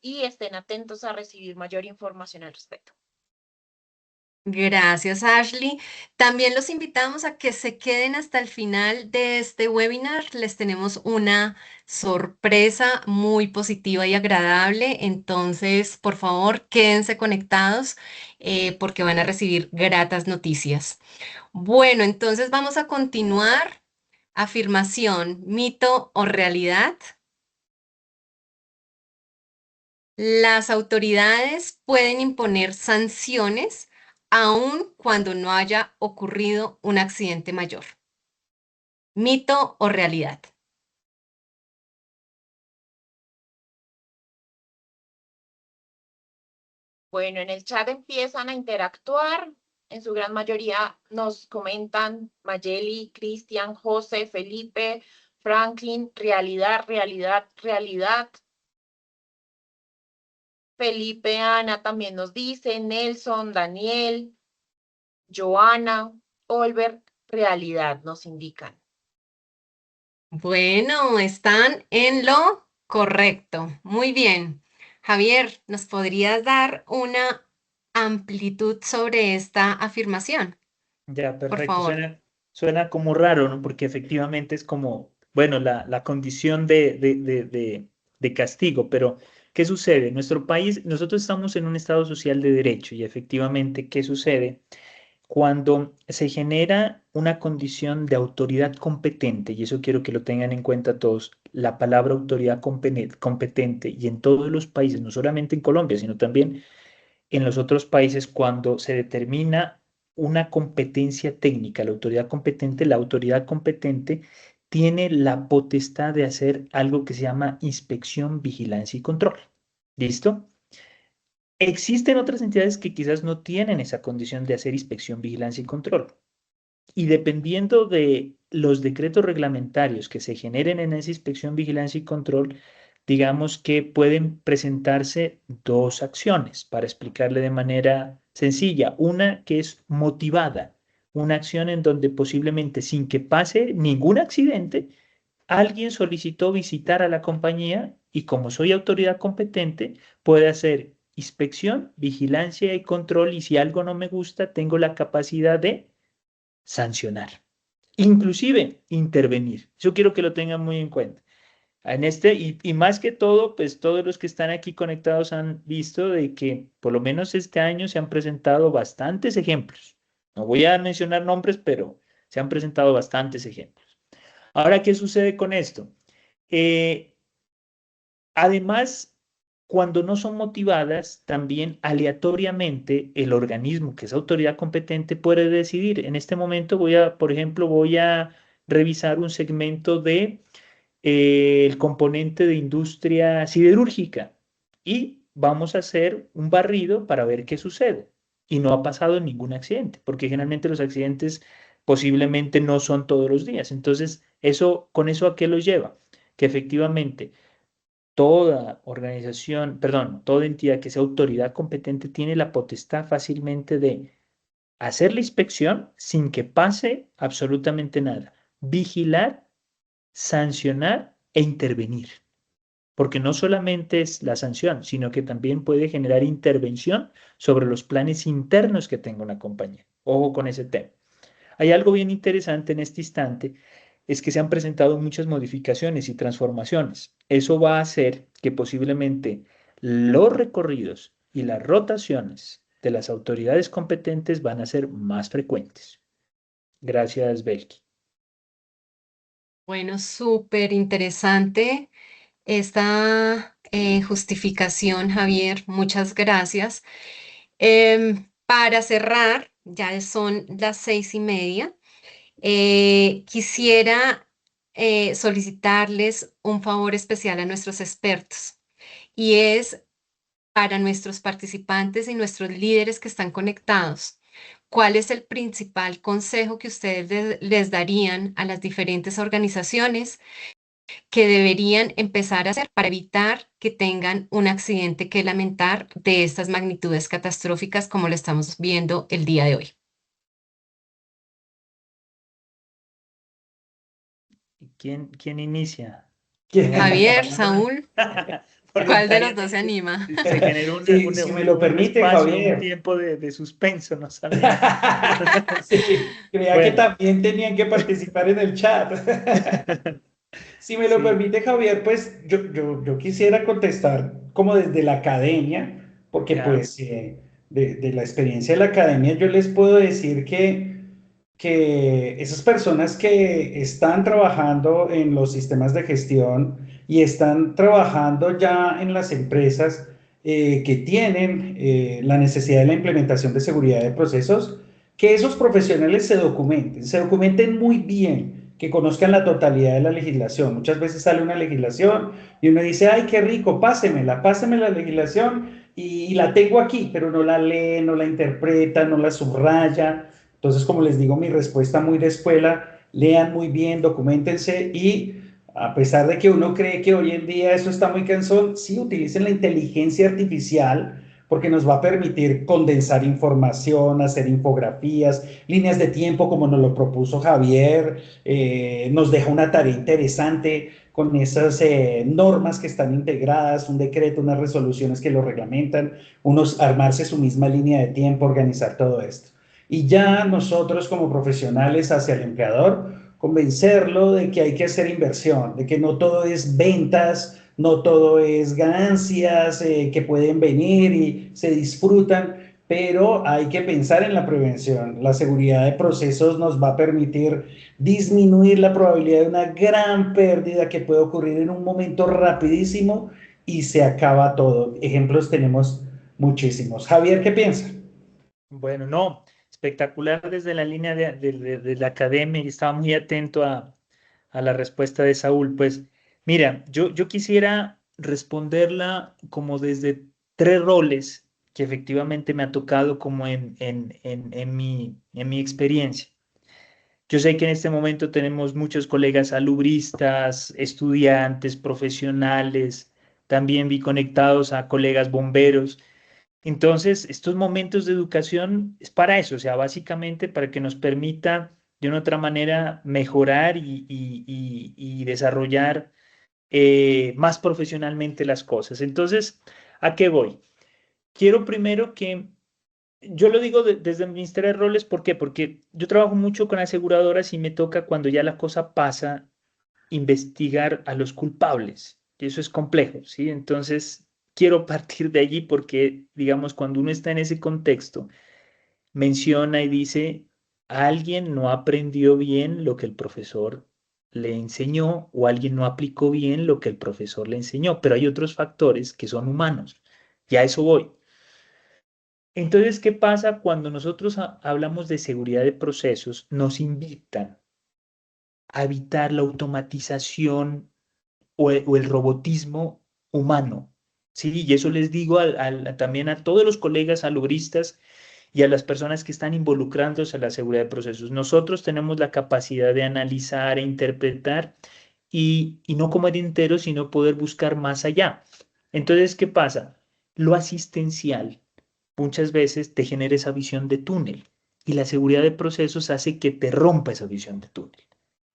y estén atentos a recibir mayor información al respecto. Gracias, Ashley. También los invitamos a que se queden hasta el final de este webinar. Les tenemos una sorpresa muy positiva y agradable. Entonces, por favor, quédense conectados porque van a recibir gratas noticias. Bueno, entonces vamos a continuar. Afirmación, mito o realidad. Las autoridades pueden imponer sanciones aun cuando no haya ocurrido un accidente mayor. ¿Mito o realidad? Bueno, en el chat empiezan a interactuar. En su gran mayoría nos comentan Mayeli, Cristian, José, Felipe, Franklin, realidad, realidad, realidad. Felipe, Ana también nos dice, Nelson, Daniel, Joana, Olver, realidad nos indican. Bueno, están en lo correcto. Muy bien. Javier, ¿nos podrías dar una amplitud sobre esta afirmación? Ya, Por perfecto. favor. Suena como raro, ¿no? Porque efectivamente es como, bueno, la condición de castigo, pero ¿qué sucede? En nuestro país, nosotros estamos en un estado social de derecho y efectivamente, ¿qué sucede? Cuando se genera una condición de autoridad competente, y eso quiero que lo tengan en cuenta todos, la palabra autoridad competente, y en todos los países, no solamente en Colombia, sino también en los otros países, cuando se determina una competencia técnica, la autoridad competente tiene la potestad de hacer algo que se llama inspección, vigilancia y control. ¿Listo? Existen otras entidades que quizás no tienen esa condición de hacer inspección, vigilancia y control. Y dependiendo de los decretos reglamentarios que se generen en esa inspección, vigilancia y control, digamos que pueden presentarse dos acciones para explicarle de manera sencilla. Una que es motivada, una acción en donde posiblemente sin que pase ningún accidente, alguien solicitó visitar a la compañía y como soy autoridad competente, puede hacer inspección, vigilancia y control y si algo no me gusta, tengo la capacidad de sancionar, inclusive intervenir. Yo quiero que lo tengan muy en cuenta. En y más que todo, pues todos los que están aquí conectados han visto de que por lo menos este año se han presentado bastantes ejemplos. No voy a mencionar nombres, pero se han presentado bastantes ejemplos. Ahora, ¿qué sucede con esto? Eh, Además, cuando no son motivadas, también aleatoriamente el organismo, que es autoridad competente, puede decidir. En este momento por ejemplo, voy a revisar un segmento de el componente de industria siderúrgica y vamos a hacer un barrido para ver qué sucede. Y no ha pasado ningún accidente, porque generalmente los accidentes posiblemente no son todos los días. Entonces, ¿con eso a qué los lleva? Que efectivamente toda organización, perdón, toda entidad que sea autoridad competente tiene la potestad fácilmente de hacer la inspección sin que pase absolutamente nada, vigilar, sancionar e intervenir. Porque no solamente es la sanción, sino que también puede generar intervención sobre los planes internos que tenga una compañía. Ojo con ese tema. Hay algo bien interesante en este instante, es que se han presentado muchas modificaciones y transformaciones. Eso va a hacer que posiblemente los recorridos y las rotaciones de las autoridades competentes van a ser más frecuentes. Gracias, Belki. Bueno, súper interesante esta justificación, Javier. Muchas gracias. Para cerrar, ya son las 6:30. Quisiera solicitarles un favor especial a nuestros expertos y es para nuestros participantes y nuestros líderes que están conectados. ¿Cuál es el principal consejo que ustedes les darían a las diferentes organizaciones que deberían empezar a hacer para evitar que tengan un accidente que lamentar de estas magnitudes catastróficas como lo estamos viendo el día de hoy? ¿Quién inicia? Javier, Saúl, ¿cuál de los dos se Voluntariamente anima? se generó Si me lo un permite, espacio, un Javier. tiempo de suspenso, no sabía. Sí, creía que Bueno, también tenían que participar en el chat. Si me lo sí, permite, Javier, pues yo quisiera contestar como desde la academia, porque ya, pues de la experiencia de la academia yo les puedo decir que esas personas que están trabajando en los sistemas de gestión y están trabajando ya en las empresas que tienen la necesidad de la implementación de seguridad de procesos, que esos profesionales se documenten muy bien, que conozcan la totalidad de la legislación. Muchas veces sale una legislación y uno dice, ay, qué rico, páseme la legislación y la tengo aquí, pero no la lee, no la interpreta, no la subraya. Entonces, como les digo, mi respuesta muy de escuela, lean muy bien, documentense y a pesar de que uno cree que hoy en día eso está muy cansón, sí utilicen la inteligencia artificial porque nos va a permitir condensar información, hacer infografías, líneas de tiempo como nos lo propuso Javier, nos deja una tarea interesante con esas normas que están integradas, un decreto, unas resoluciones que lo reglamentan, unos armarse su misma línea de tiempo, organizar todo esto. Y ya nosotros como profesionales hacia el empleador, convencerlo de que hay que hacer inversión, de que no todo es ventas, no todo es ganancias que pueden venir y se disfrutan, pero hay que pensar en la prevención. La seguridad de procesos nos va a permitir disminuir la probabilidad de una gran pérdida que puede ocurrir en un momento rapidísimo y se acaba todo. Ejemplos tenemos muchísimos. Javier, ¿qué piensa? bueno, no, espectacular desde la línea de la academia y estaba muy atento a la respuesta de Saúl. Pues mira, yo quisiera responderla como desde tres roles que efectivamente me ha tocado como en mi experiencia. Yo sé que en este momento tenemos muchos colegas salubristas, estudiantes, profesionales, también vi conectados a colegas bomberos. Entonces, estos momentos de educación es para eso, o sea, básicamente para que nos permita de una otra manera mejorar y desarrollar más profesionalmente las cosas. Entonces, ¿a qué voy? Quiero primero que yo lo digo desde mi Ministerio de Roles, ¿por qué? Porque yo trabajo mucho con aseguradoras y me toca cuando ya la cosa pasa investigar a los culpables. Y eso es complejo, ¿sí? Entonces, quiero partir de allí porque, digamos, cuando uno está en ese contexto, menciona y dice, alguien no aprendió bien lo que el profesor le enseñó o alguien no aplicó bien lo que el profesor le enseñó, pero hay otros factores que son humanos. Y a eso voy. Entonces, ¿qué pasa cuando nosotros hablamos de seguridad de procesos? Nos invitan a evitar la automatización o el robotismo humano. Sí, y eso les digo también a todos los colegas salubristas y a las personas que están involucrándose en la seguridad de procesos. Nosotros tenemos la capacidad de analizar e interpretar y no comer enteros, sino poder buscar más allá. Entonces, ¿qué pasa? Lo asistencial muchas veces te genera esa visión de túnel y la seguridad de procesos hace que te rompa esa visión de túnel.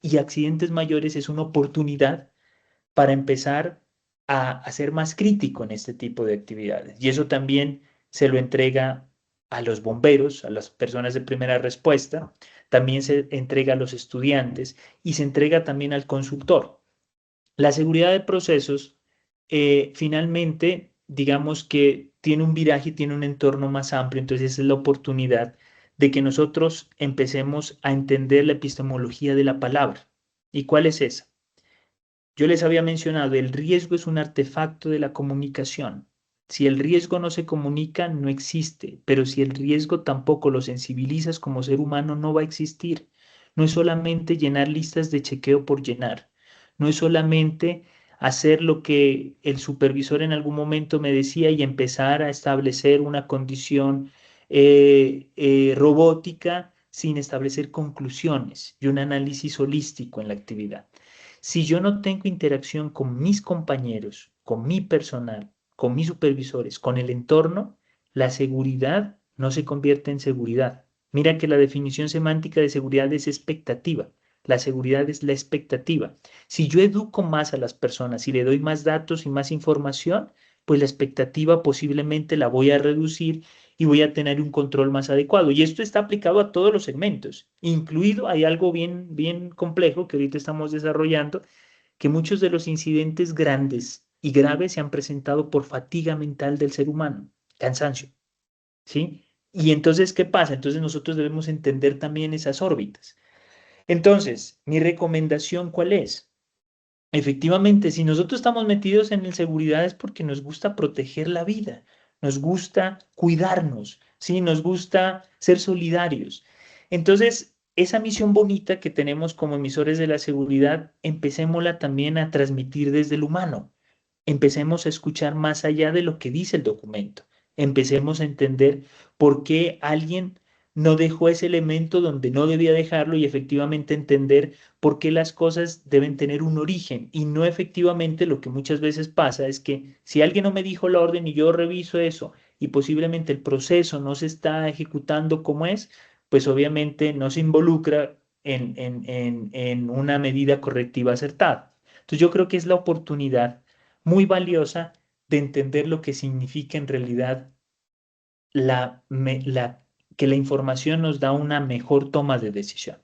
Y accidentes mayores es una oportunidad para empezar a ser más crítico en este tipo de actividades. Y eso también se lo entrega a los bomberos, a las personas de primera respuesta, también se entrega a los estudiantes y se entrega también al consultor. La seguridad de procesos, finalmente, digamos que tiene un viraje, tiene un entorno más amplio, entonces esa es la oportunidad de que nosotros empecemos a entender la epistemología de la palabra. ¿Y cuál es esa? Yo les había mencionado, el riesgo es un artefacto de la comunicación. Si el riesgo no se comunica, no existe, pero si el riesgo tampoco lo sensibilizas como ser humano, no va a existir. No es solamente llenar listas de chequeo por llenar, no es solamente hacer lo que el supervisor en algún momento me decía y empezar a establecer una condición robótica sin establecer conclusiones y un análisis holístico en la actividad. Si yo no tengo interacción con mis compañeros, con mi personal, con mis supervisores, con el entorno, la seguridad no se convierte en seguridad. Mira que la definición semántica de seguridad es expectativa. La seguridad es la expectativa. Si yo educo más a las personas y le doy más datos y más información, pues la expectativa posiblemente la voy a reducir y voy a tener un control más adecuado. Y esto está aplicado a todos los segmentos, incluido hay algo bien complejo que ahorita estamos desarrollando, que muchos de los incidentes grandes y graves se han presentado por fatiga mental del ser humano, cansancio, ¿sí? Y entonces, ¿qué pasa? Entonces nosotros debemos entender también esas órbitas. Entonces, mi recomendación, ¿cuál es? Efectivamente, si nosotros estamos metidos en seguridad es porque nos gusta proteger la vida, nos gusta cuidarnos, ¿sí? Nos gusta ser solidarios. Entonces, esa misión bonita que tenemos como emisores de la seguridad, empecémosla también a transmitir desde el humano. Empecemos a escuchar más allá de lo que dice el documento. Empecemos a entender por qué alguien no dejó ese elemento donde no debía dejarlo y efectivamente entender por qué las cosas deben tener un origen y no efectivamente lo que muchas veces pasa es que si alguien no me dijo la orden y yo reviso eso y posiblemente el proceso no se está ejecutando como es, pues obviamente no se involucra en una medida correctiva acertada. Entonces yo creo que es la oportunidad muy valiosa de entender lo que significa en realidad que la información nos da una mejor toma de decisión.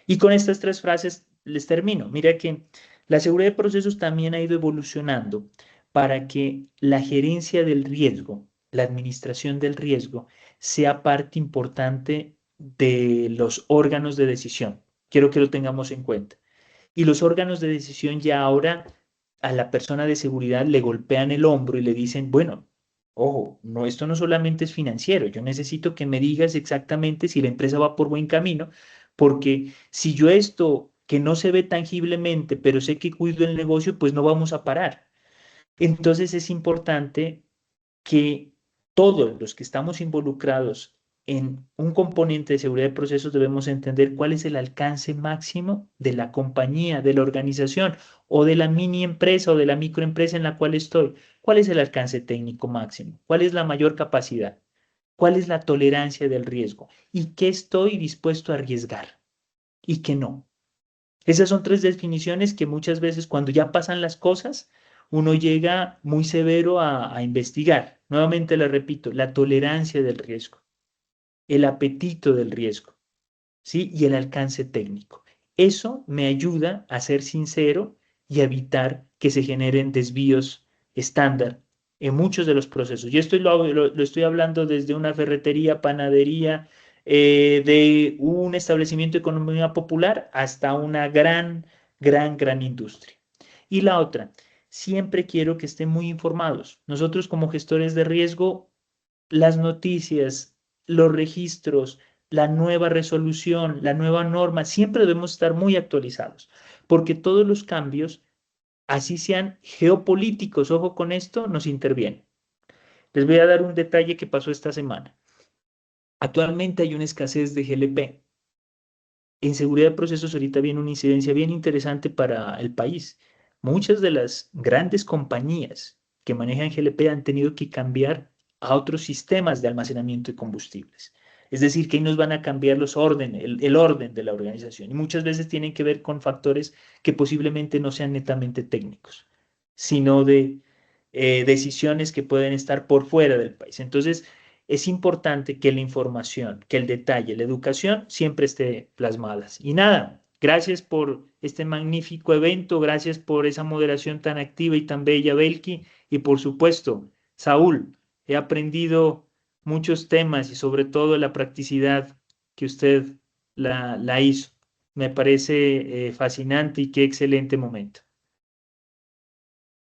Y con estas tres frases les termino. Mira que la seguridad de procesos también ha ido evolucionando para que la gerencia del riesgo, la administración del riesgo, sea parte importante de los órganos de decisión. Quiero que lo tengamos en cuenta. Y los órganos de decisión ya ahora a la persona de seguridad le golpean el hombro y le dicen, bueno, ojo, no, esto no solamente es financiero, yo necesito que me digas exactamente si la empresa va por buen camino, porque si yo esto que no se ve tangiblemente, pero sé que cuido el negocio, pues no vamos a parar. Entonces es importante que todos los que estamos involucrados en un componente de seguridad de procesos debemos entender cuál es el alcance máximo de la compañía, de la organización o de la mini empresa o de la microempresa en la cual estoy. ¿Cuál es el alcance técnico máximo? ¿Cuál es la mayor capacidad? ¿Cuál es la tolerancia del riesgo? ¿Y qué estoy dispuesto a arriesgar? ¿Y qué no? Esas son tres definiciones que muchas veces cuando ya pasan las cosas, uno llega muy severo a investigar. Nuevamente le repito, la tolerancia del riesgo, el apetito del riesgo, ¿sí? Y el alcance técnico. Eso me ayuda a ser sincero y a evitar que se generen desvíos estándar en muchos de los procesos. Yo lo estoy hablando desde una ferretería, panadería, de un establecimiento de economía popular hasta una gran gran industria. Y la otra, siempre quiero que estén muy informados. Nosotros como gestores de riesgo, las noticias, los registros, la nueva resolución, la nueva norma, siempre debemos estar muy actualizados, porque todos los cambios, así sean geopolíticos, ojo con esto, nos intervienen. Les voy a dar un detalle que pasó esta semana. Actualmente hay una escasez de GLP. En seguridad de procesos ahorita viene una incidencia bien interesante para el país. Muchas de las grandes compañías que manejan GLP han tenido que cambiar a otros sistemas de almacenamiento de combustibles. Es decir, que ahí nos van a cambiar el orden de la organización. Y muchas veces tienen que ver con factores que posiblemente no sean netamente técnicos, sino de decisiones que pueden estar por fuera del país. Entonces, es importante que la información, que el detalle, la educación siempre esté plasmadas. Y nada, gracias por este magnífico evento, gracias por esa moderación tan activa y tan bella, Belki, y por supuesto, Saúl, he aprendido muchos temas y sobre todo la practicidad que usted la hizo. Me parece fascinante y qué excelente momento.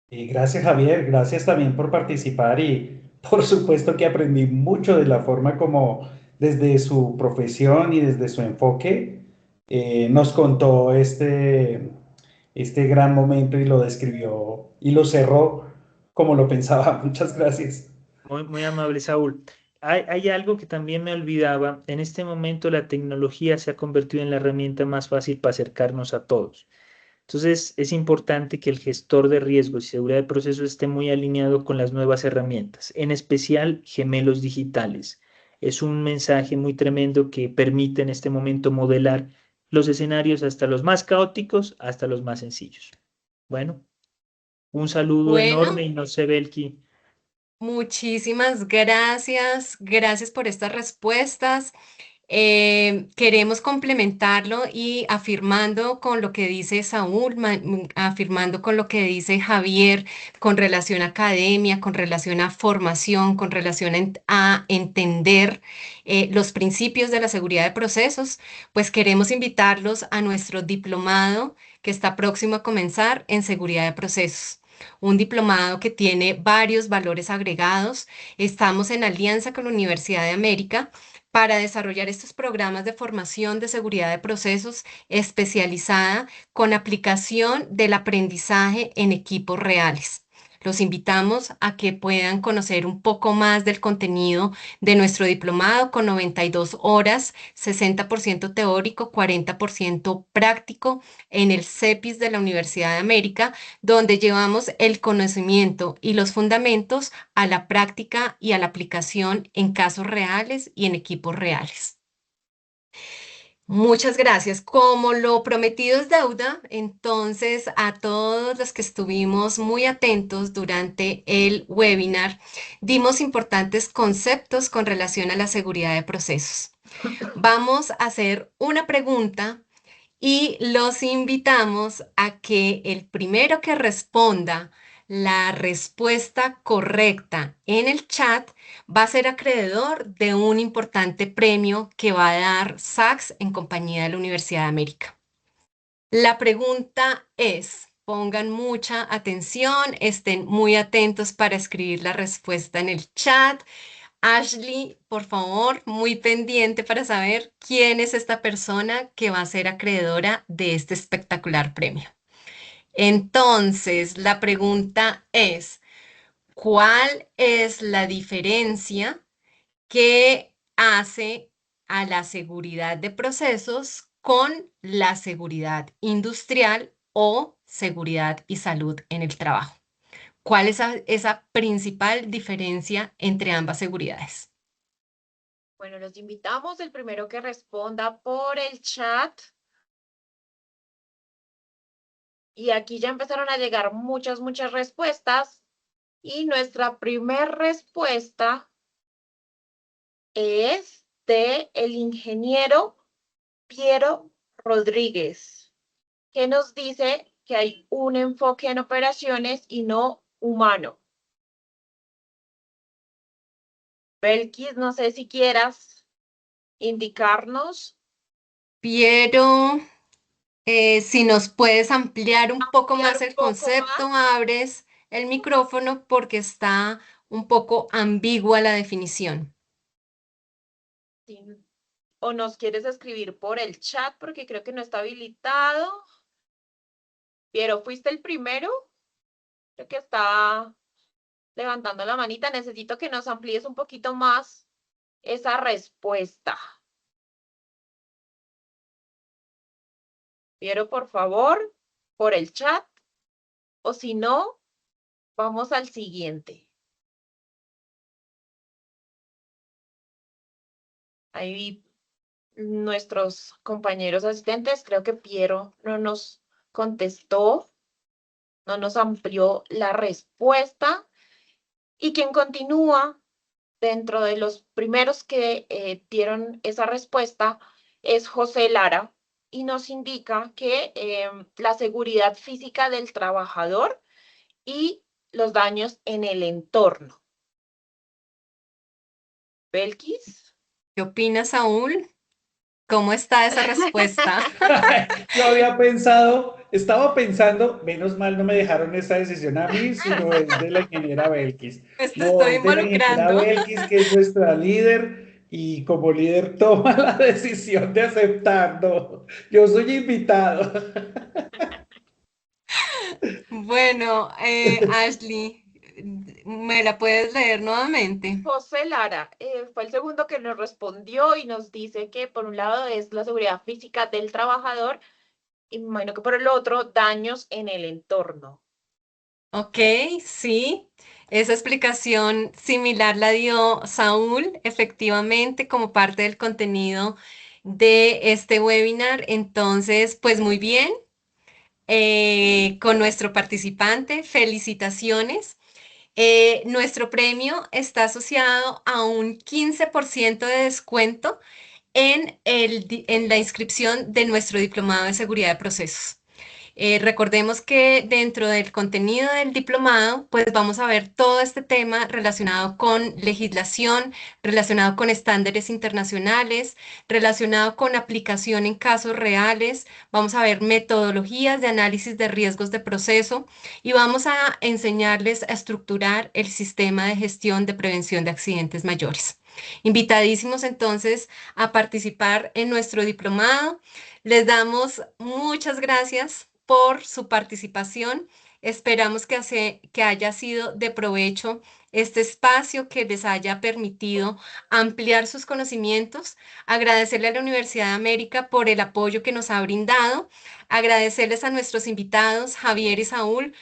Gracias, Javier. Gracias también por participar y por supuesto que aprendí mucho de la forma como desde su profesión y desde su enfoque nos contó este gran momento y lo describió y lo cerró como lo pensaba. Muchas gracias. Muy amable, Saúl. Hay algo que también me olvidaba. En este momento la tecnología se ha convertido en la herramienta más fácil para acercarnos a todos. Entonces, es importante que el gestor de riesgos y seguridad de procesos esté muy alineado con las nuevas herramientas, en especial gemelos digitales. Es un mensaje muy tremendo que permite en este momento modelar los escenarios hasta los más caóticos hasta los más sencillos. Bueno, un saludo Bueno, enorme y no sé, Belki. muchísimas gracias. Gracias por estas respuestas. Queremos complementarlo y afirmando con lo que dice Saúl, afirmando con lo que dice Javier, con relación a academia, con relación a formación, con relación a entender los principios de la seguridad de procesos, pues queremos invitarlos a nuestro diplomado que está próximo a comenzar en seguridad de procesos. Un diplomado que tiene varios valores agregados. Estamos en alianza con la Universidad de América para desarrollar estos programas de formación de seguridad de procesos especializada con aplicación del aprendizaje en equipos reales. Los invitamos a que puedan conocer un poco más del contenido de nuestro diplomado con 92 horas, 60% teórico, 40% práctico en el CEPIS de la Universidad de América, donde llevamos el conocimiento y los fundamentos a la práctica y a la aplicación en casos reales y en equipos reales. Muchas gracias. Como lo prometido es deuda, entonces a todos los que estuvimos muy atentos durante el webinar, dimos importantes conceptos con relación a la seguridad de procesos. Vamos a hacer una pregunta y los invitamos a que el primero que responda la respuesta correcta en el chat va a ser acreedor de un importante premio que va a dar Sachs en compañía de la Universidad de América. La pregunta es, pongan mucha atención, estén muy atentos para escribir la respuesta en el chat. Ashley, por favor, muy pendiente para saber quién es esta persona que va a ser acreedora de este espectacular premio. Entonces, la pregunta es, ¿cuál es la diferencia que hace a la seguridad de procesos con la seguridad industrial o seguridad y salud en el trabajo? ¿Cuál es esa principal diferencia entre ambas seguridades? Bueno, los invitamos, el primero que responda por el chat. Y aquí ya empezaron a llegar muchas respuestas. Y nuestra primera respuesta es de el ingeniero Piero Rodríguez, que nos dice que hay un enfoque en operaciones y no humano. Belkis, no sé si quieras indicarnos. Piero, Si nos puedes ampliar un poco Ampliar más un el poco concepto, más. abres el micrófono porque está un poco ambigua la definición. Sí. O nos quieres escribir por el chat porque creo que no está habilitado. Piero, ¿fuiste el primero? Creo que está levantando la manita. Necesito que nos amplíes un poquito más esa respuesta. Piero, por favor, por el chat. O si no, vamos al siguiente. Ahí nuestros compañeros asistentes, creo que Piero no nos contestó, no nos amplió la respuesta. Y quien continúa dentro de los primeros que dieron esa respuesta es José Lara y nos indica que la seguridad física del trabajador y los daños en el entorno. Belkis. ¿Qué opinas, Saúl? ¿Cómo está esa respuesta? Yo estaba pensando, menos mal no me dejaron esta decisión a mí, sino es de la ingeniera Belkis. Pues te No, estoy es de la ingeniera involucrando. Belkis, que es nuestra líder, y como líder toma la decisión de aceptarlo. Yo soy invitado. Bueno, Ashley, ¿me la puedes leer nuevamente? José Lara fue el segundo que nos respondió y nos dice que por un lado es la seguridad física del trabajador y me imagino que por el otro daños en el entorno. Ok, sí, esa explicación similar la dio Saúl, efectivamente, como parte del contenido de este webinar. Entonces, pues muy bien, con nuestro participante, felicitaciones. Nuestro premio está asociado a un 15% de descuento en la inscripción de nuestro diplomado de seguridad de procesos. Recordemos que dentro del contenido del diplomado, pues vamos a ver todo este tema relacionado con legislación, relacionado con estándares internacionales, relacionado con aplicación en casos reales. Vamos a ver metodologías de análisis de riesgos de proceso y vamos a enseñarles a estructurar el sistema de gestión de prevención de accidentes mayores. Invitadísimos entonces a participar en nuestro diplomado. Les damos muchas gracias por su participación. Esperamos que haya sido de provecho este espacio, que les haya permitido ampliar sus conocimientos. Agradecerle a la Universidad de América por el apoyo que nos ha brindado. Agradecerles a nuestros invitados, Javier y Saúl,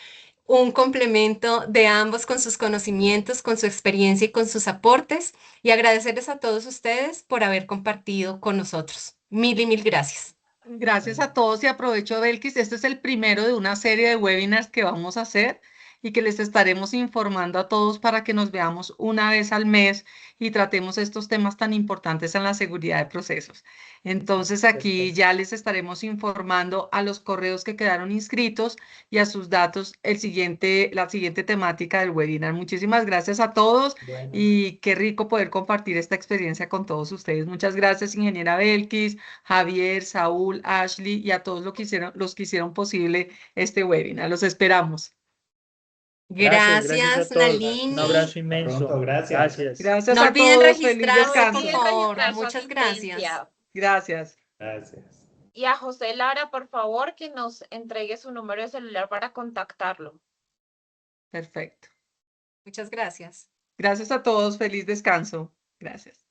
un complemento de ambos con sus conocimientos, con su experiencia y con sus aportes. Y agradecerles a todos ustedes por haber compartido con nosotros. Mil y mil gracias. Gracias a todos y aprovecho, Belkis. Este es el primero de una serie de webinars que vamos a hacer y que les estaremos informando a todos para que nos veamos una vez al mes y tratemos estos temas tan importantes en la seguridad de procesos. Entonces aquí ya les estaremos informando a los correos que quedaron inscritos y a sus datos la siguiente temática del webinar. Muchísimas gracias a todos Bueno. y qué rico poder compartir esta experiencia con todos ustedes. Muchas gracias, ingeniera Belkis, Javier, Saúl, Ashley y a todos los que hicieron posible este webinar. Los esperamos. Gracias a Gracias, todos. Un Nalini. abrazo Hasta pronto, inmenso. gracias. Gracias. Gracias No a olviden todos. Feliz registrarse, No por descanso. olviden favor. registrar su Muchas gracias. asistencia. Gracias. Gracias. Y a José Lara, por favor, que nos entregue su número de celular para contactarlo. Perfecto. Muchas gracias. Gracias a todos. Feliz descanso. Gracias.